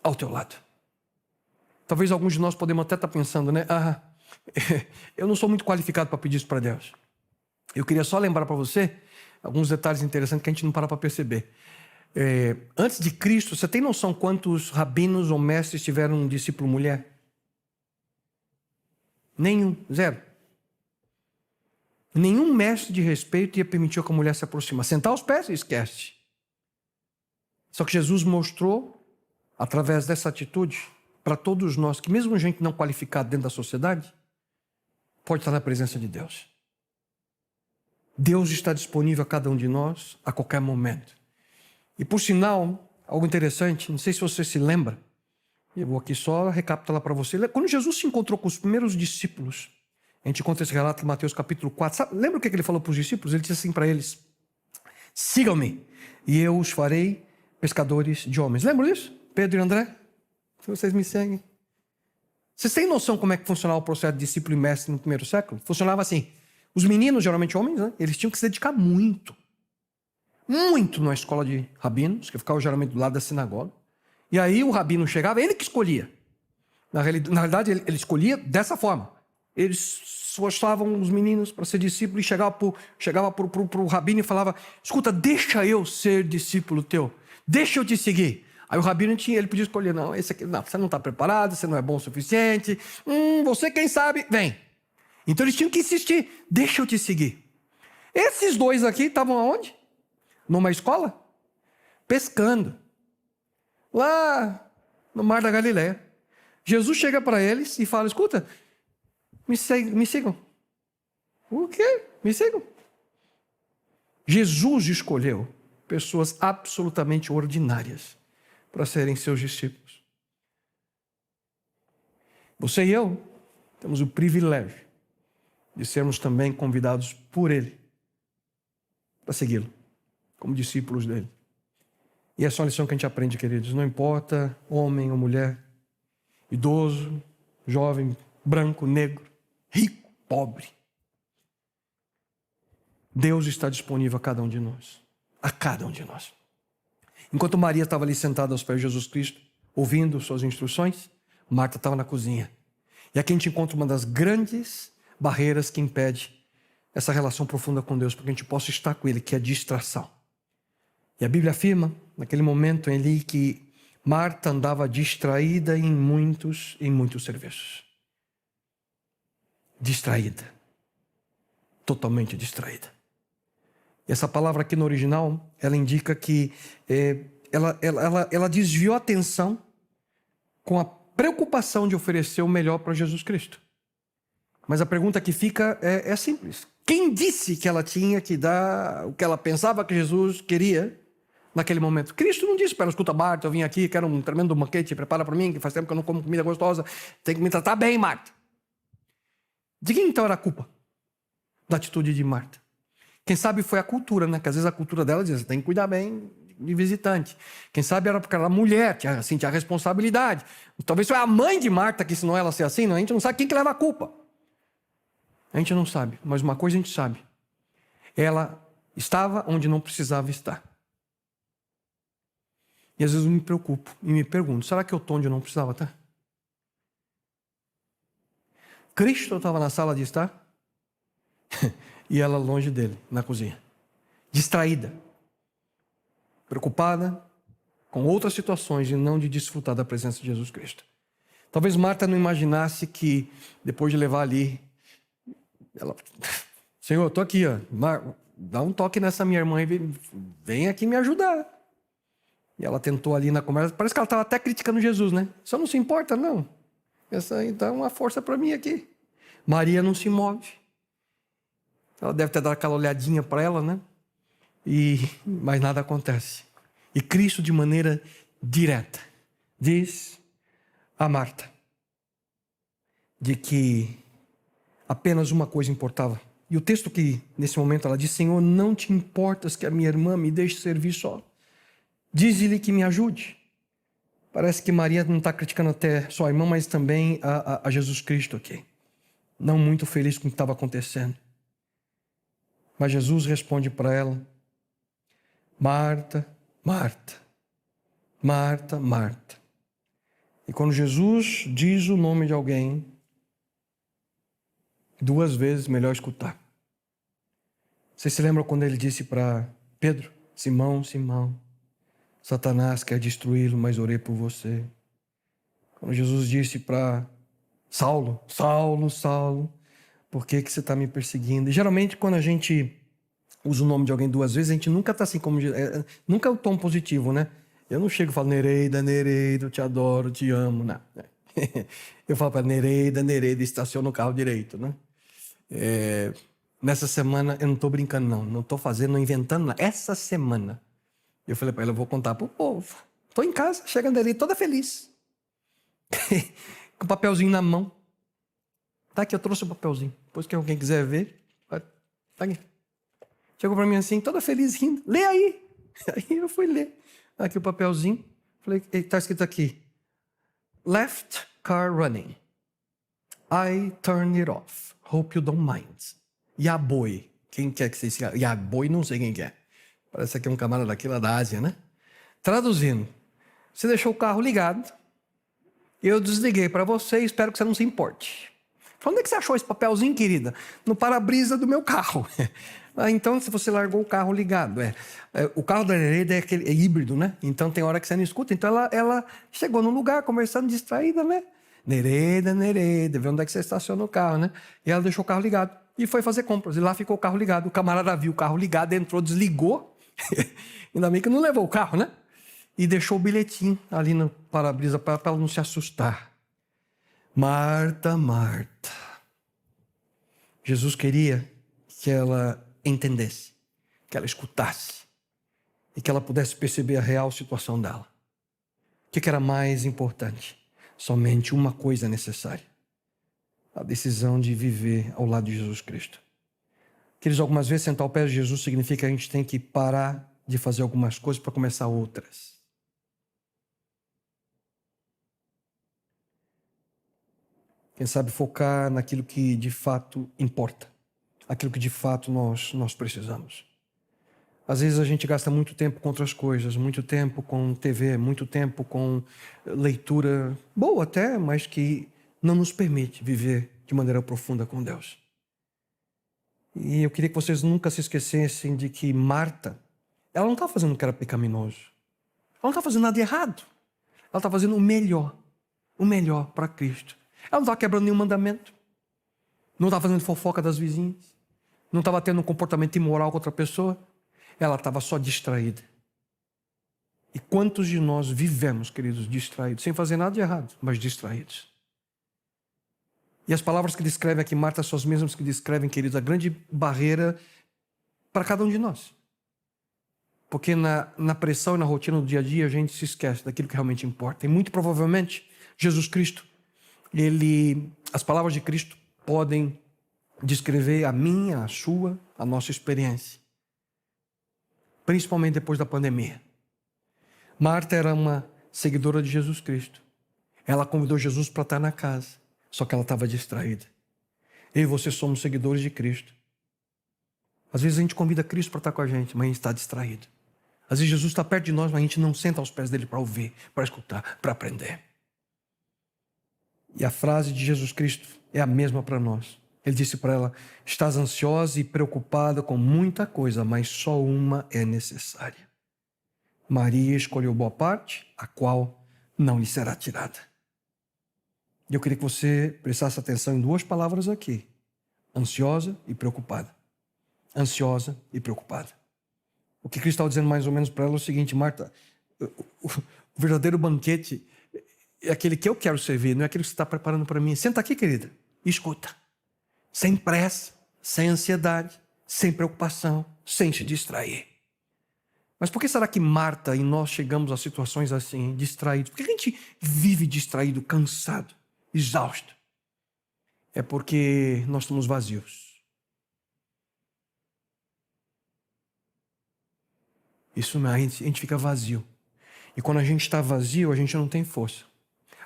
ao teu lado. Talvez alguns de nós podemos até estar pensando, né? Eu não sou muito qualificado para pedir isso para Deus. Eu queria só lembrar para você alguns detalhes interessantes que a gente não para perceber. Antes de Cristo, você tem noção quantos rabinos ou mestres tiveram um discípulo mulher? Nenhum, zero. Nenhum mestre de respeito ia permitir que a mulher se aproximasse. Sentar aos pés, esquece. Só que Jesus mostrou, através dessa atitude, para todos nós, que mesmo gente não qualificada dentro da sociedade, pode estar na presença de Deus. Deus está disponível a cada um de nós a qualquer momento. E por sinal, algo interessante, não sei se você se lembra, eu vou aqui só recapitular para você. Quando Jesus se encontrou com os primeiros discípulos, a gente conta esse relato em Mateus capítulo 4. Sabe, lembra o que ele falou para os discípulos? Ele disse assim para eles: sigam-me e eu os farei pescadores de homens. Lembram disso? Pedro e André? Se vocês me seguem. Vocês têm noção como é que funcionava o processo de discípulo e mestre no primeiro século? Funcionava assim. Os meninos, geralmente homens, né? Eles tinham que se dedicar muito na escola de rabinos, que ficava geralmente do lado da sinagoga. E aí o rabino chegava, ele que escolhia. Na realidade, ele escolhia dessa forma. Eles esforçavam os meninos para ser discípulo e chegava para o rabino e falava: escuta, deixa eu ser discípulo teu, deixa eu te seguir. Aí o rabino ele podia escolher: não, esse aqui, não, você não está preparado, você não é bom o suficiente, você quem sabe, vem. Então eles tinham que insistir: deixa eu te seguir. Esses dois aqui estavam aonde? Numa escola? Pescando. Lá no Mar da Galileia. Jesus chega para eles e fala: escuta, me sigam. O quê? Me sigam. Jesus escolheu pessoas absolutamente ordinárias para serem seus discípulos. Você e eu temos o privilégio de sermos também convidados por Ele para segui-lo, como discípulos dele. E essa é uma lição que a gente aprende, queridos. Não importa homem ou mulher, idoso, jovem, branco, negro, rico, pobre. Deus está disponível a cada um de nós. A cada um de nós. Enquanto Maria estava ali sentada aos pés de Jesus Cristo, ouvindo suas instruções, Marta estava na cozinha. E aqui a gente encontra uma das grandes barreiras que impede essa relação profunda com Deus, para que a gente possa estar com Ele, que é a distração. E a Bíblia afirma, naquele momento ali, que Marta andava distraída em muitos serviços. Distraída. Totalmente distraída. E essa palavra aqui no original, ela indica que ela desviou a atenção com a preocupação de oferecer o melhor para Jesus Cristo. Mas a pergunta que fica é simples. Quem disse que ela tinha que dar o que ela pensava que Jesus queria naquele momento? Cristo não disse para ela: escuta, Marta, eu vim aqui, quero um tremendo banquete, prepara para mim, que faz tempo que eu não como comida gostosa, tem que me tratar bem, Marta. De quem então era a culpa da atitude de Marta? Quem sabe foi a cultura, né? Que às vezes a cultura dela diz: tem que cuidar bem de visitante. Quem sabe era porque ela era mulher, tinha responsabilidade. Talvez foi a mãe de Marta que ensinou ela a ser assim, a gente não sabe quem que leva a culpa. A gente não sabe, mas uma coisa a gente sabe. Ela estava onde não precisava estar. E às vezes eu me preocupo e me pergunto: será que eu estou onde eu não precisava estar? Cristo estava na sala de estar e ela longe dele, na cozinha. Distraída. Preocupada com outras situações e não de desfrutar da presença de Jesus Cristo. Talvez Marta não imaginasse que depois de levar ali, ela: Senhor, eu estou aqui, ó. Dá um toque nessa minha irmã e vem aqui me ajudar. E ela tentou ali na conversa, parece que ela estava até criticando Jesus, né? Só não se importa, não. Essa aí dá uma força para mim aqui. Maria não se move. Ela deve ter dado aquela olhadinha para ela, né? Mas nada acontece. E Cristo, de maneira direta, diz a Marta de que apenas uma coisa importava. E o texto que, nesse momento, ela diz: Senhor, não te importas que a minha irmã me deixe servir só? Diz-lhe que me ajude. Parece que Maria não está criticando até só a irmã, mas também a Jesus Cristo aqui. Não muito feliz com o que estava acontecendo. Mas Jesus responde para ela: Marta, Marta, Marta, Marta. E quando Jesus diz o nome de alguém, 2 vezes melhor escutar. Vocês se lembram quando ele disse para Pedro: Simão, Simão, Satanás quer destruí-lo, mas orei por você. Quando Jesus disse para Saulo: Saulo, Saulo, por que você está me perseguindo? E geralmente quando a gente usa o nome de alguém 2 vezes, a gente nunca está assim como... nunca é o tom positivo, né? Eu não chego e falo: Nereida, Nereida, eu te adoro, te amo, não. Eu falo para Nereida, Nereida, estaciona o carro direito, né? Nessa semana, eu não estou brincando, não estou fazendo, não inventando nada. Essa semana, eu falei para ela: eu vou contar para o povo. Estou em casa, chegando ali, toda feliz. Com o papelzinho na mão. Tá aqui, eu trouxe o papelzinho. Depois que alguém quiser ver, tá aqui. Chegou para mim assim, toda feliz, rindo: lê aí. Aí eu fui ler. Aqui o papelzinho. Falei: está escrito aqui: left car running. I turned it off. Hope you don't mind. Yaboi. Quem quer que seja? Yaboi, não sei quem que é. Parece que é um camarada daqui lá da Ásia, né? Traduzindo: você deixou o carro ligado, eu desliguei para você e espero que você não se importe. Onde é que você achou esse papelzinho, querida? No para-brisa do meu carro. Então, se você largou o carro ligado. O carro da Nereida é híbrido, né? Então, tem hora que você não escuta. Então, ela chegou no lugar, conversando, distraída, né? Nereida, Nereida, vê onde é que você estaciona o carro, né? E ela deixou o carro ligado. E foi fazer compras. E lá ficou o carro ligado. O camarada viu o carro ligado, entrou, desligou. Ainda bem que não levou o carro, né? E deixou o bilhetinho ali no para-brisa para ela não se assustar. Marta, Marta. Jesus queria que ela entendesse, que ela escutasse e que ela pudesse perceber a real situação dela. O que era mais importante? Somente uma coisa necessária: a decisão de viver ao lado de Jesus Cristo. Queridos, algumas vezes sentar ao pé de Jesus significa que a gente tem que parar de fazer algumas coisas para começar outras. Quem sabe focar naquilo que de fato importa, aquilo que de fato nós precisamos. Às vezes a gente gasta muito tempo com outras coisas, muito tempo com TV, muito tempo com leitura, boa até, mas que não nos permite viver de maneira profunda com Deus. E eu queria que vocês nunca se esquecessem de que Marta, ela não está fazendo o que era pecaminoso. Ela não está fazendo nada de errado. Ela está fazendo o melhor para Cristo. Ela não está quebrando nenhum mandamento. Não está fazendo fofoca das vizinhas. Não estava tendo um comportamento imoral com outra pessoa. Ela estava só distraída. E quantos de nós vivemos, queridos, distraídos, sem fazer nada de errado, mas distraídos? E as palavras que descrevem aqui Marta são as mesmas que descrevem, queridos, a grande barreira para cada um de nós. Porque na pressão e na rotina do dia a dia, a gente se esquece daquilo que realmente importa. E muito provavelmente, Jesus Cristo, as palavras de Cristo podem descrever a minha, a sua, a nossa experiência. Principalmente depois da pandemia. Marta era uma seguidora de Jesus Cristo. Ela convidou Jesus para estar na casa, só que ela estava distraída. Eu e você somos seguidores de Cristo. Às vezes a gente convida Cristo para estar com a gente, mas a gente está distraído. Às vezes Jesus está perto de nós, mas a gente não senta aos pés dele para ouvir, para escutar, para aprender. E a frase de Jesus Cristo é a mesma para nós. Ele disse para ela: estás ansiosa e preocupada com muita coisa, mas só uma é necessária. Maria escolheu boa parte, a qual não lhe será tirada. E eu queria que você prestasse atenção em duas palavras aqui: ansiosa e preocupada. Ansiosa e preocupada. O que Cristo estava dizendo mais ou menos para ela é o seguinte: Marta, o verdadeiro banquete é aquele que eu quero servir, não é aquele que você está preparando para mim. Senta aqui, querida, e escuta. Sem pressa, sem ansiedade, sem preocupação, sem se distrair. Mas por que será que Marta e nós chegamos a situações assim, distraídos? Por que a gente vive distraído, cansado, exausto? É porque nós estamos vazios. Isso mesmo, a gente fica vazio. E quando a gente está vazio, a gente não tem força.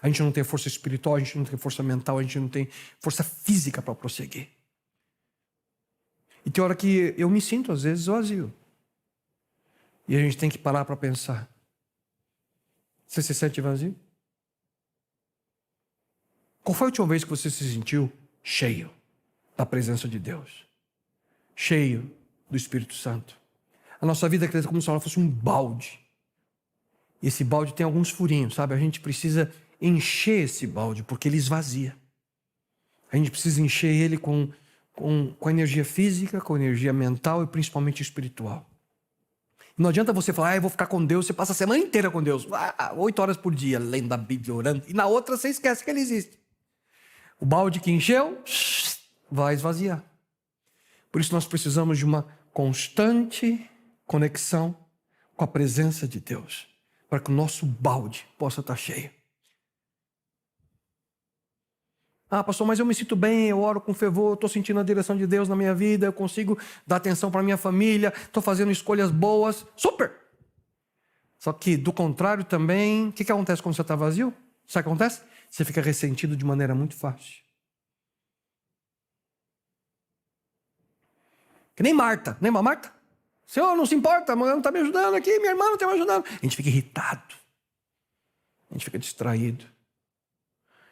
A gente não tem força espiritual, a gente não tem força mental, a gente não tem força física para prosseguir. E tem hora que eu me sinto, às vezes, vazio. E a gente tem que parar para pensar. Você se sente vazio? Qual foi a última vez que você se sentiu cheio da presença de Deus? Cheio do Espírito Santo? A nossa vida é como se ela fosse um balde. E esse balde tem alguns furinhos, sabe? A gente precisa encher esse balde, porque ele esvazia. A gente precisa encher ele com energia física, com energia mental e principalmente espiritual. Não adianta você falar: eu vou ficar com Deus, você passa a semana inteira com Deus, 8 horas por dia, lendo a Bíblia, orando, e na outra você esquece que ele existe. O balde que encheu, vai esvaziar. Por isso nós precisamos de uma constante conexão com a presença de Deus, para que o nosso balde possa estar cheio. Pastor, mas eu me sinto bem, eu oro com fervor, estou sentindo a direção de Deus na minha vida, eu consigo dar atenção para a minha família, estou fazendo escolhas boas. Super! Só que, do contrário também, o que acontece quando você está vazio? Sabe o que acontece? Você fica ressentido de maneira muito fácil. Que nem Marta, lembra Marta? Senhor, não se importa, a mulher não está me ajudando aqui, minha irmã não está me ajudando. A gente fica irritado, a gente fica distraído.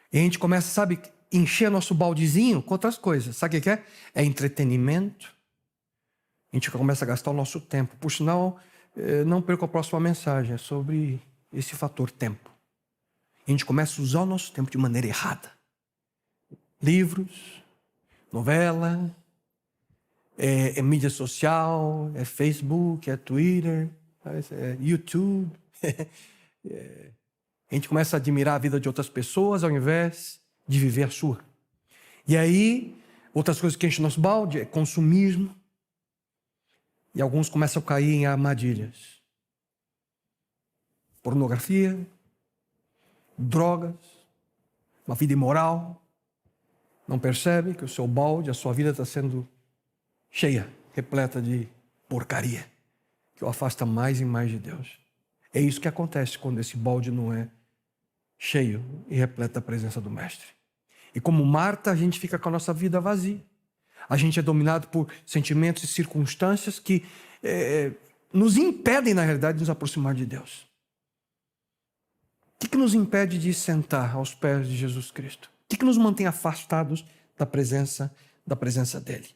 E a gente começa, sabe, encher nosso baldezinho com outras coisas. Sabe o que é? É entretenimento. A gente começa a gastar o nosso tempo. Por sinal, não perca a próxima mensagem, é sobre esse fator tempo. A gente começa a usar o nosso tempo de maneira errada. Livros, novela, é mídia social, é Facebook, é Twitter, é YouTube. A gente começa a admirar a vida de outras pessoas ao invés de viver a sua. E aí, outras coisas que enchem nosso balde é consumismo. E alguns começam a cair em armadilhas. Pornografia, drogas, uma vida imoral. Não percebe que o seu balde, a sua vida está sendo cheia, repleta de porcaria, que o afasta mais e mais de Deus. É isso que acontece quando esse balde não é cheio e repleto da presença do Mestre. E como Marta, a gente fica com a nossa vida vazia. A gente é dominado por sentimentos e circunstâncias que nos impedem, na realidade, de nos aproximar de Deus. O que nos impede de sentar aos pés de Jesus Cristo? O que nos mantém afastados da presença dele?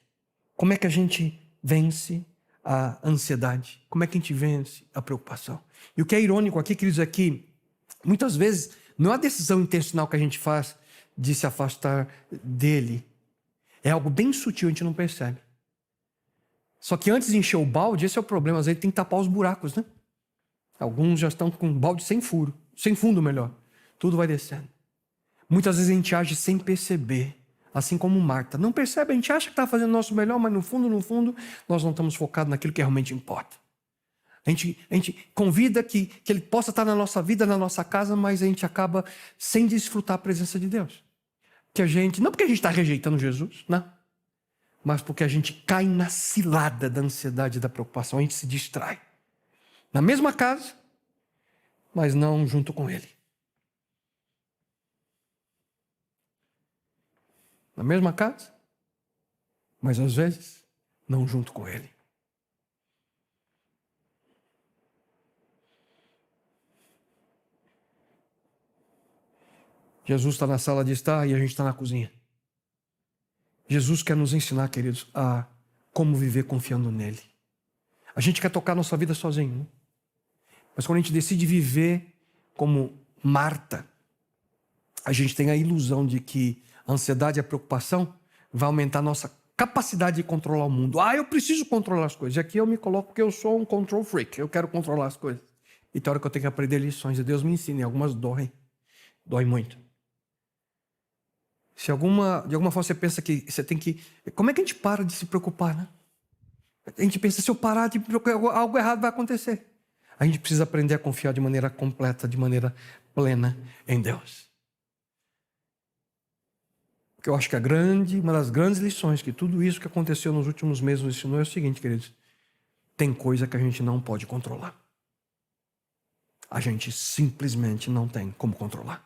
Como é que a gente vence a ansiedade? Como é que a gente vence a preocupação? E o que é irônico aqui, queridos, é que muitas vezes não é a decisão intencional que a gente faz de se afastar dele. É algo bem sutil, a gente não percebe. Só que antes de encher o balde, esse é o problema, às vezes tem que tapar os buracos, né? Alguns já estão com um balde sem furo, sem fundo melhor. Tudo vai descendo. Muitas vezes a gente age sem perceber, assim como Marta. Não percebe, a gente acha que está fazendo o nosso melhor, mas no fundo, nós não estamos focados naquilo que realmente importa. A gente convida que ele possa estar na nossa vida, na nossa casa, mas a gente acaba sem desfrutar a presença de Deus. Não porque a gente está rejeitando Jesus, não. Mas porque a gente cai na cilada da ansiedade e da preocupação, a gente se distrai. Na mesma casa, mas não junto com Ele. Na mesma casa, mas às vezes não junto com Ele. Jesus está na sala de estar e a gente está na cozinha. Jesus quer nos ensinar, queridos, a como viver confiando nele. A gente quer tocar nossa vida sozinho, né? Mas quando a gente decide viver como Marta, a gente tem a ilusão de que a ansiedade e a preocupação vai aumentar a nossa capacidade de controlar o mundo. Eu preciso controlar as coisas. E aqui eu me coloco porque eu sou um control freak. Eu quero controlar as coisas. E tem hora que eu tenho que aprender lições. E Deus me ensina. E algumas doem. Dói muito. Se de alguma forma você pensa que você tem que... Como é que a gente para de se preocupar, né? A gente pensa, se eu parar de preocupar, algo errado vai acontecer. A gente precisa aprender a confiar de maneira completa, de maneira plena em Deus. Porque eu acho que uma das grandes lições que tudo isso que aconteceu nos últimos meses nos ensinou é o seguinte, queridos. Tem coisa que a gente não pode controlar. A gente simplesmente não tem como controlar.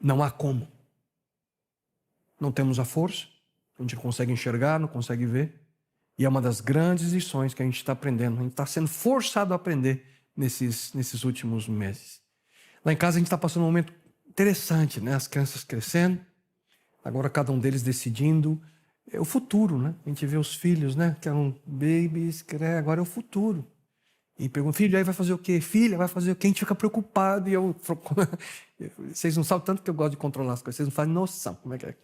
Não há como. Não temos a força, a gente não consegue enxergar, não consegue ver. E é uma das grandes lições que a gente está aprendendo. A gente está sendo forçado a aprender nesses últimos meses. Lá em casa a gente está passando um momento interessante, né? As crianças crescendo, agora cada um deles decidindo o futuro, né? A gente vê os filhos, né? Que eram babies, agora é o futuro. E pergunta, filho, aí vai fazer o quê? Filha, vai fazer o quê? A gente fica preocupado. E vocês não sabem tanto que eu gosto de controlar as coisas. Vocês não fazem noção como é que é.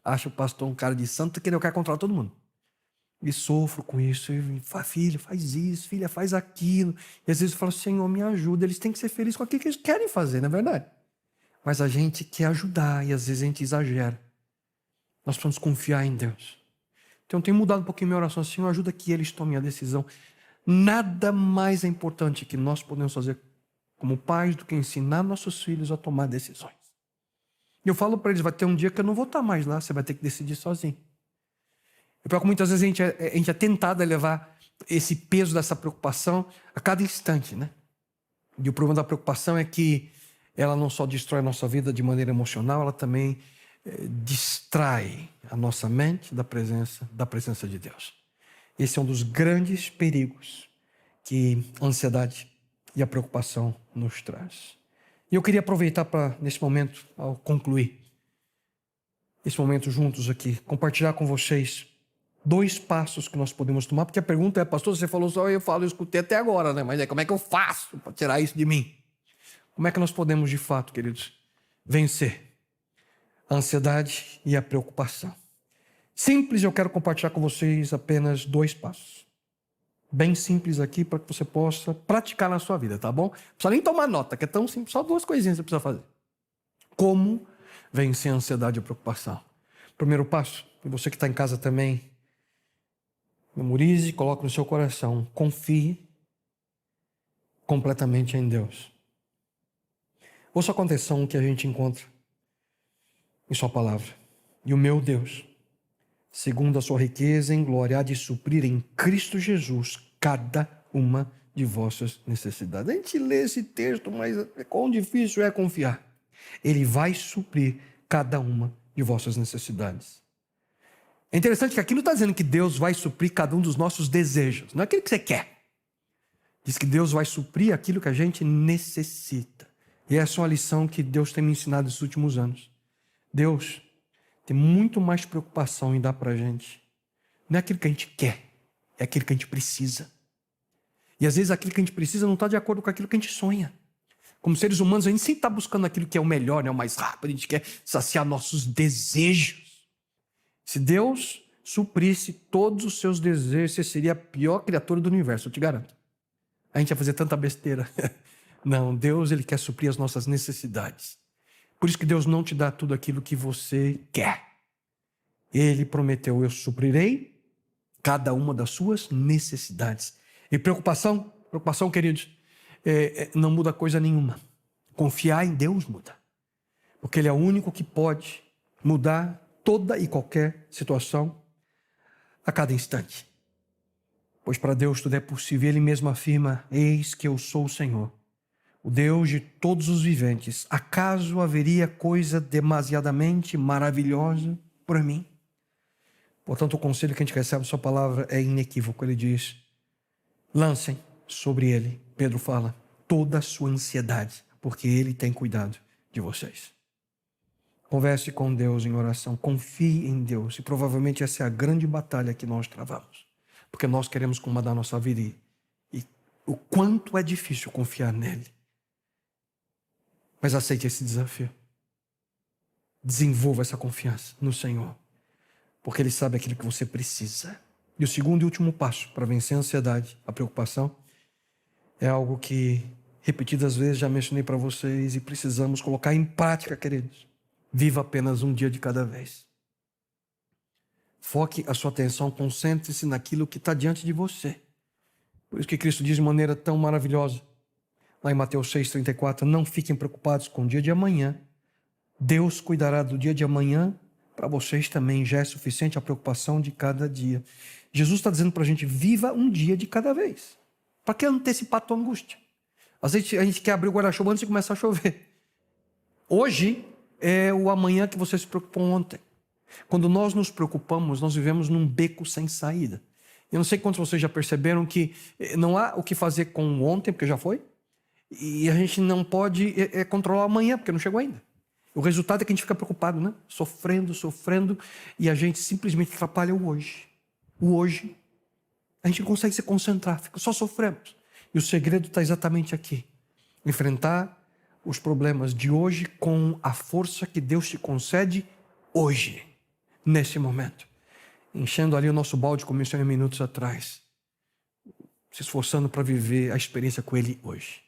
Acha o pastor um cara de santo que eu quero controlar todo mundo. E sofro com isso. E falo, filho, faz isso. Filha, faz aquilo. E às vezes eu falo, Senhor, me ajuda. Eles têm que ser felizes com aquilo que eles querem fazer, não é verdade? Mas a gente quer ajudar e às vezes a gente exagera. Nós precisamos confiar em Deus. Então eu tenho mudado um pouquinho minha oração. Senhor, ajuda que eles tomem a decisão. Nada mais é importante que nós podemos fazer como pais do que ensinar nossos filhos a tomar decisões. E eu falo para eles, vai ter um dia que eu não vou estar mais lá, você vai ter que decidir sozinho. Porque muitas vezes a gente é tentado a levar esse peso dessa preocupação a cada instante, né? E o problema da preocupação é que ela não só destrói a nossa vida de maneira emocional, ela também distrai a nossa mente da presença de Deus. Esse é um dos grandes perigos que a ansiedade e a preocupação nos traz. E eu queria aproveitar para, nesse momento, ao concluir esse momento juntos aqui, compartilhar com vocês 2 passos que nós podemos tomar, porque a pergunta é, pastor, você falou só, eu escutei até agora, né? Mas como é que eu faço para tirar isso de mim? Como é que nós podemos, de fato, queridos, vencer a ansiedade e a preocupação? Simples, eu quero compartilhar com vocês apenas 2 passos. Bem simples aqui para que você possa praticar na sua vida, tá bom? Não precisa nem tomar nota, que é tão simples, só 2 coisinhas que você precisa fazer. Como vencer a ansiedade e a preocupação? Primeiro passo, e você que está em casa também, memorize, coloque no seu coração, confie completamente em Deus. Ouça a condição que a gente encontra em sua palavra. E o meu Deus, segundo a sua riqueza em glória, há de suprir em Cristo Jesus cada uma de vossas necessidades. A gente lê esse texto, mas quão difícil é confiar. Ele vai suprir cada uma de vossas necessidades. É interessante que aqui não está dizendo que Deus vai suprir cada um dos nossos desejos. Não é aquilo que você quer. Diz que Deus vai suprir aquilo que a gente necessita. E essa é uma lição que Deus tem me ensinado nesses últimos anos. Deus tem muito mais preocupação em dar para a gente. Não é aquilo que a gente quer, é aquilo que a gente precisa. E às vezes aquilo que a gente precisa não está de acordo com aquilo que a gente sonha. Como seres humanos, a gente sempre está buscando aquilo que é o melhor, né? O mais rápido, a gente quer saciar nossos desejos. Se Deus suprisse todos os seus desejos, você seria a pior criatura do universo, eu te garanto. A gente ia fazer tanta besteira. Não, Deus, Ele quer suprir as nossas necessidades. Por isso que Deus não te dá tudo aquilo que você quer. Ele prometeu, eu suprirei cada uma das suas necessidades. E preocupação, queridos, não muda coisa nenhuma. Confiar em Deus muda. Porque Ele é o único que pode mudar toda e qualquer situação a cada instante. Pois para Deus tudo é possível. Ele mesmo afirma, eis que eu sou o Senhor, o Deus de todos os viventes. Acaso haveria coisa demasiadamente maravilhosa para mim? Portanto, o conselho que a gente recebe da sua palavra é inequívoco. Ele diz, lancem sobre ele, Pedro fala, toda a sua ansiedade, porque ele tem cuidado de vocês. Converse com Deus em oração, confie em Deus. E provavelmente essa é a grande batalha que nós travamos. Porque nós queremos comandar a nossa vida. E o quanto é difícil confiar nele. Mas aceite esse desafio. Desenvolva essa confiança no Senhor. Porque Ele sabe aquilo que você precisa. E o segundo e último passo para vencer a ansiedade, a preocupação, é algo que repetidas vezes já mencionei para vocês e precisamos colocar em prática, queridos. Viva apenas um dia de cada vez. Foque a sua atenção, concentre-se naquilo que está diante de você. Por isso que Cristo diz de maneira tão maravilhosa, lá em Mateus 6,34, não fiquem preocupados com o dia de amanhã. Deus cuidará do dia de amanhã, para vocês também já é suficiente a preocupação de cada dia. Jesus está dizendo para a gente, viva um dia de cada vez. Para que antecipar a tua angústia? Às vezes a gente quer abrir o guarda-chuva antes de começar a chover. Hoje é o amanhã que você se preocupou ontem. Quando nós nos preocupamos, nós vivemos num beco sem saída. Eu não sei quantos de vocês já perceberam que não há o que fazer com ontem, porque já foi, e a gente não pode controlar amanhã, porque não chegou ainda. O resultado é que a gente fica preocupado, né? Sofrendo, e a gente simplesmente atrapalha o hoje. O hoje, a gente não consegue se concentrar, só sofremos. E o segredo está exatamente aqui. Enfrentar os problemas de hoje com a força que Deus te concede hoje, nesse momento. Enchendo ali o nosso balde, como mencionei minutos atrás. Se esforçando para viver a experiência com Ele hoje.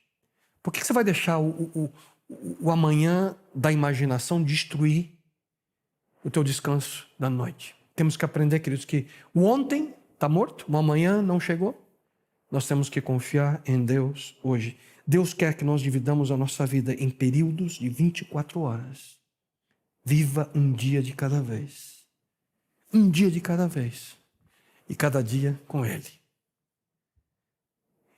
Por que você vai deixar o amanhã da imaginação destruir o teu descanso da noite? Temos que aprender, queridos, que o ontem está morto, o amanhã não chegou. Nós temos que confiar em Deus hoje. Deus quer que nós dividamos a nossa vida em períodos de 24 horas. Viva um dia de cada vez. Um dia de cada vez. E cada dia com Ele.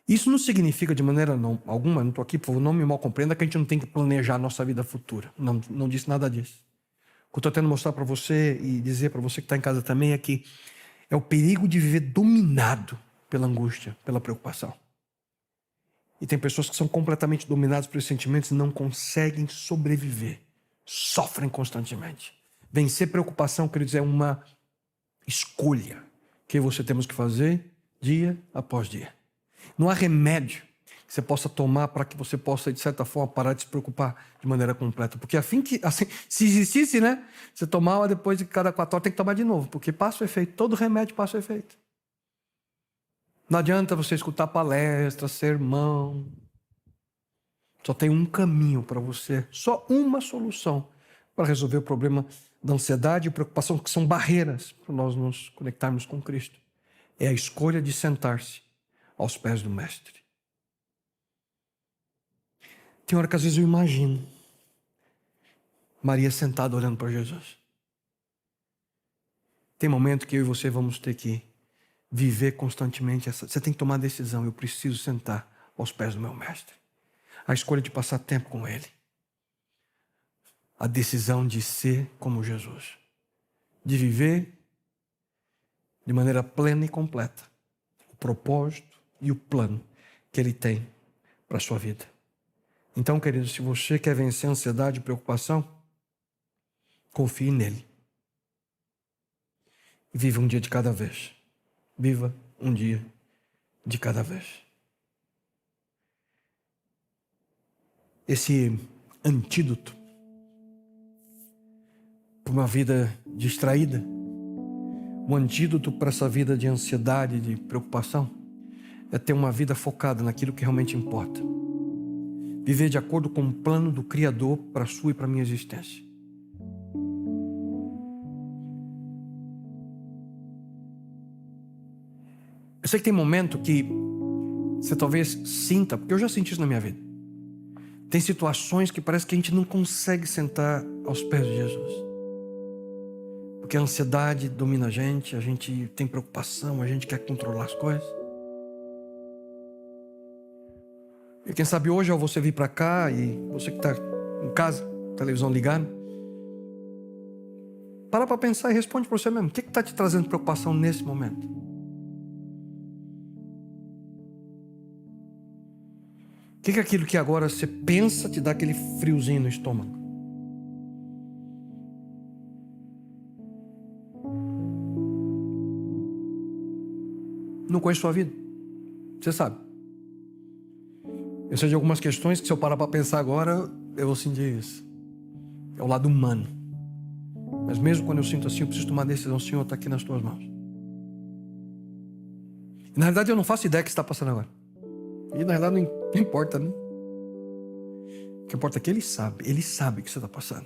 Isso não significa de maneira alguma, não estou aqui, por favor, não me mal compreenda, que a gente não tem que planejar a nossa vida futura. Não disse nada disso. O que eu estou tentando mostrar para você e dizer para você que está em casa também é que é o perigo de viver dominado pela angústia, pela preocupação. E tem pessoas que são completamente dominadas por esses sentimentos e não conseguem sobreviver. Sofrem constantemente. Vencer preocupação, quer dizer, é uma escolha que você temos que fazer dia após dia. Não há remédio que você possa tomar para que você possa, de certa forma, parar de se preocupar de maneira completa. Porque assim, se existisse, né? Você tomava, depois de cada 4 horas tem que tomar de novo, porque passa o efeito, todo remédio passa o efeito. Não adianta você escutar palestra, sermão. Só tem um caminho para você, só uma solução para resolver o problema da ansiedade e preocupação, que são barreiras para nós nos conectarmos com Cristo. É a escolha de sentar-se aos pés do Mestre. Tem hora que às vezes eu imagino Maria sentada olhando para Jesus. Tem momento que eu e você vamos ter que viver constantemente essa. Você tem que tomar a decisão. Eu preciso sentar aos pés do meu Mestre. A escolha de passar tempo com Ele. a decisão de ser como Jesus, de viver de maneira plena e completa o propósito e o plano que Ele tem para a sua vida. Então, querido, se você quer vencer a ansiedade e preocupação, confie nele. Viva um dia de cada vez. Viva um dia de cada vez. Esse antídoto para uma vida distraída, o antídoto para essa vida de ansiedade e de preocupação, é ter uma vida focada naquilo que realmente importa. Viver de acordo com o plano do Criador para a sua e para a minha existência. Eu sei que tem momento que você talvez sinta, porque eu já senti isso na minha vida. Tem situações que parece que a gente não consegue sentar aos pés de Jesus. Porque a ansiedade domina a gente tem preocupação, a gente quer controlar as coisas. E quem sabe hoje, ao você vir para cá e você que está em casa, televisão ligada, para pensar e responde para você mesmo. O que está te trazendo preocupação nesse momento? O que é aquilo que agora você pensa te dá aquele friozinho no estômago? Não conheço sua vida. Você sabe. Eu sei de algumas questões que se eu parar para pensar agora, eu vou sentir isso. É o lado humano. Mas mesmo quando eu sinto assim, eu preciso tomar decisão. O Senhor está aqui nas tuas mãos. E, na verdade, eu não faço ideia do que está passando agora. E na verdade não importa, né? O que importa é que Ele sabe o que você está passando.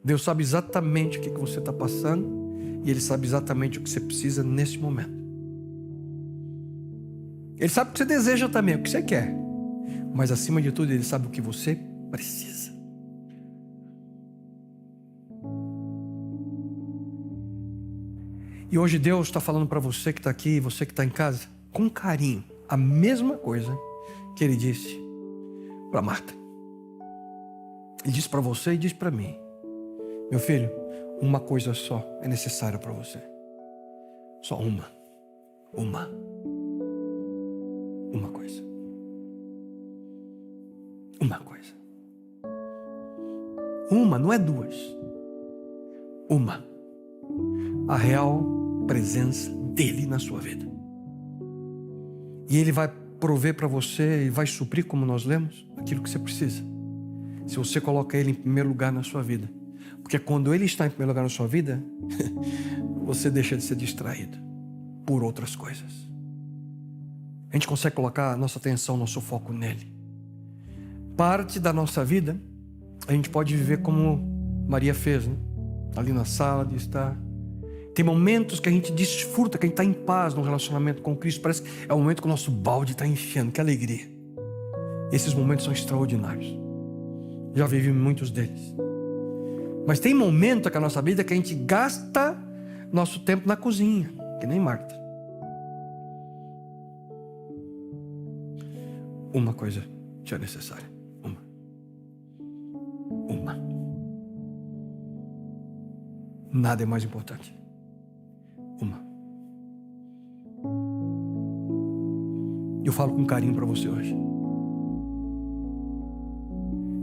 Deus sabe exatamente o que você está passando e Ele sabe exatamente o que você precisa nesse momento. Ele sabe o que você deseja também, o que você quer. Mas acima de tudo, Ele sabe o que você precisa. E hoje Deus está falando para você que está aqui, você que está em casa, com carinho, a mesma coisa que Ele disse para Marta. Ele disse para você e disse para mim: meu filho, uma coisa só é necessária para você. Só uma coisa. Uma coisa. Uma, não é duas. Uma. A real presença dEle na sua vida. E Ele vai prover para você e vai suprir, como nós lemos, aquilo que você precisa. Se você coloca Ele em primeiro lugar na sua vida. Porque quando Ele está em primeiro lugar na sua vida, você deixa de ser distraído por outras coisas. A gente consegue colocar a nossa atenção, nosso foco nele. Parte da nossa vida, a gente pode viver como Maria fez, né? Ali na sala de estar. Tem momentos que a gente desfruta, que a gente está em paz no relacionamento com Cristo. Parece que é o momento que o nosso balde está enchendo. Que alegria. Esses momentos são extraordinários. Já vivi muitos deles. Mas tem momento aqui na nossa vida que a gente gasta nosso tempo na cozinha, que nem Marta. Uma coisa já é necessária. Uma. Nada é mais importante. Uma. Eu falo com carinho para você hoje.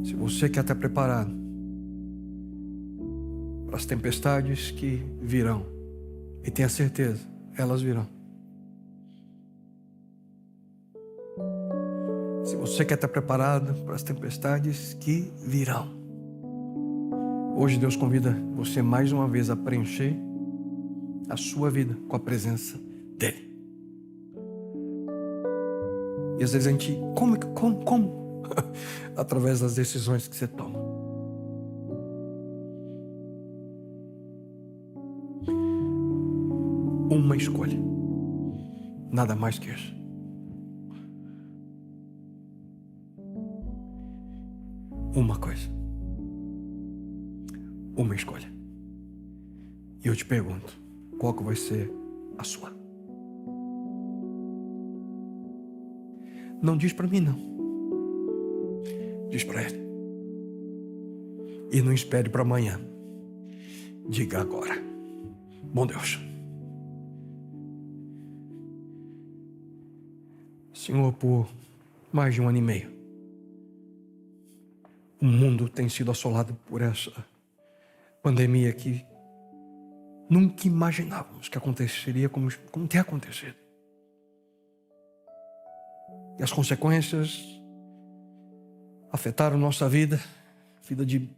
Se você quer estar preparado para as tempestades que virão, e tenha certeza, elas virão. Se você quer estar preparado para as tempestades que virão, hoje Deus convida você mais uma vez a preencher a sua vida com a presença dEle. E às vezes a gente, como? Através das decisões que você toma. Uma escolha. Nada mais que isso. Uma coisa. Uma escolha. E eu te pergunto, qual que vai ser a sua? Não diz para mim, não. Diz para Ele. E não espere para amanhã. Diga agora. Bom Deus, Senhor, por mais de 1 ano e meio, o mundo tem sido assolado por essa pandemia que nunca imaginávamos que aconteceria como tem acontecido. E as consequências afetaram nossa vida, a vida de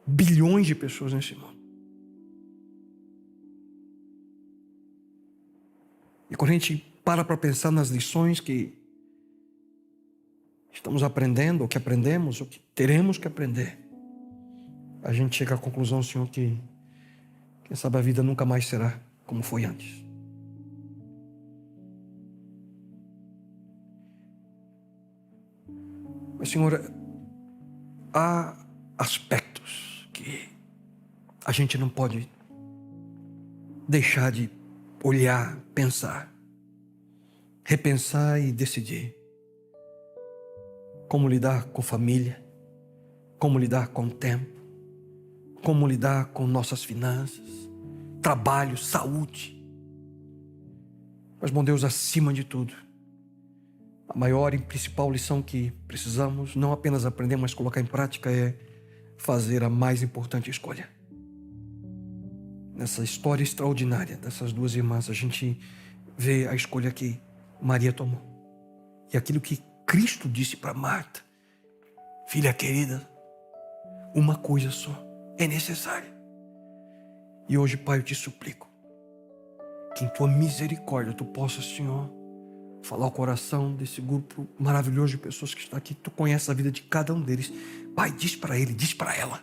bilhões de pessoas nesse mundo. E quando a gente para pensar nas lições que estamos aprendendo, ou que aprendemos, ou que teremos que aprender, a gente chega à conclusão, Senhor, que quem sabe a vida nunca mais será como foi antes. Mas, Senhor, há aspectos que a gente não pode deixar de olhar, pensar, repensar e decidir. Como lidar com família, como lidar com o tempo, como lidar com nossas finanças, trabalho, saúde. Mas, bom Deus, acima de tudo, a maior e principal lição que precisamos não apenas aprender, mas colocar em prática é fazer a mais importante escolha. Nessa história extraordinária dessas duas irmãs, a gente vê a escolha que Maria tomou. E aquilo que Cristo disse para Marta: filha querida, uma coisa só é necessária. E hoje, Pai, eu te suplico que em tua misericórdia tu possas, Senhor, falar ao coração desse grupo maravilhoso de pessoas que está aqui. Tu conheces a vida de cada um deles. Pai, diz para ele, diz para ela.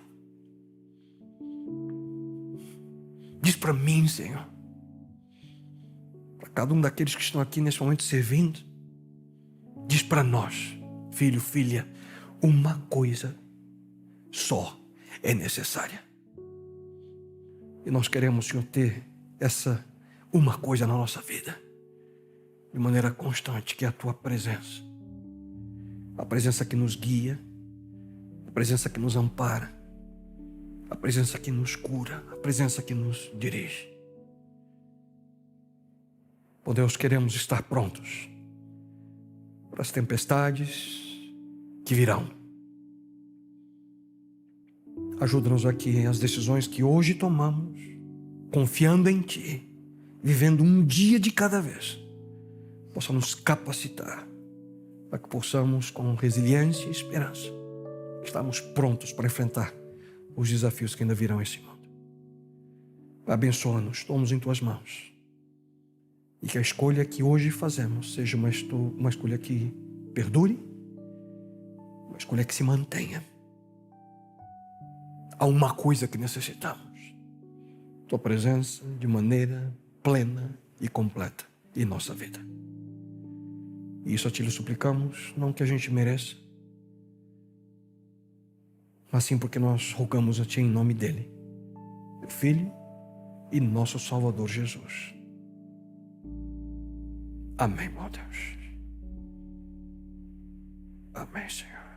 Diz para mim, Senhor. Para cada um daqueles que estão aqui nesse momento servindo. Diz para nós, filho, filha, uma coisa só é necessária. E nós queremos, Senhor, ter essa uma coisa na nossa vida, de maneira constante, que é a tua presença. A presença que nos guia, a presença que nos ampara, a presença que nos cura, a presença que nos dirige. Ó Deus, queremos estar prontos para as tempestades que virão. Ajuda-nos aqui as decisões que hoje tomamos, confiando em Ti, vivendo um dia de cada vez, possa nos capacitar para que possamos, com resiliência e esperança, estarmos prontos para enfrentar os desafios que ainda virão a esse mundo. Abençoa-nos, toma-nos em Tuas mãos. E que a escolha que hoje fazemos seja uma escolha que perdure, uma escolha que se mantenha. Há uma coisa que necessitamos: Tua presença de maneira plena e completa em nossa vida. E isso a Ti lhe suplicamos, não que a gente mereça, mas sim porque nós rogamos a Ti em nome dEle, Teu Filho e nosso Salvador Jesus. Amém, meu Deus. Amém, Senhor.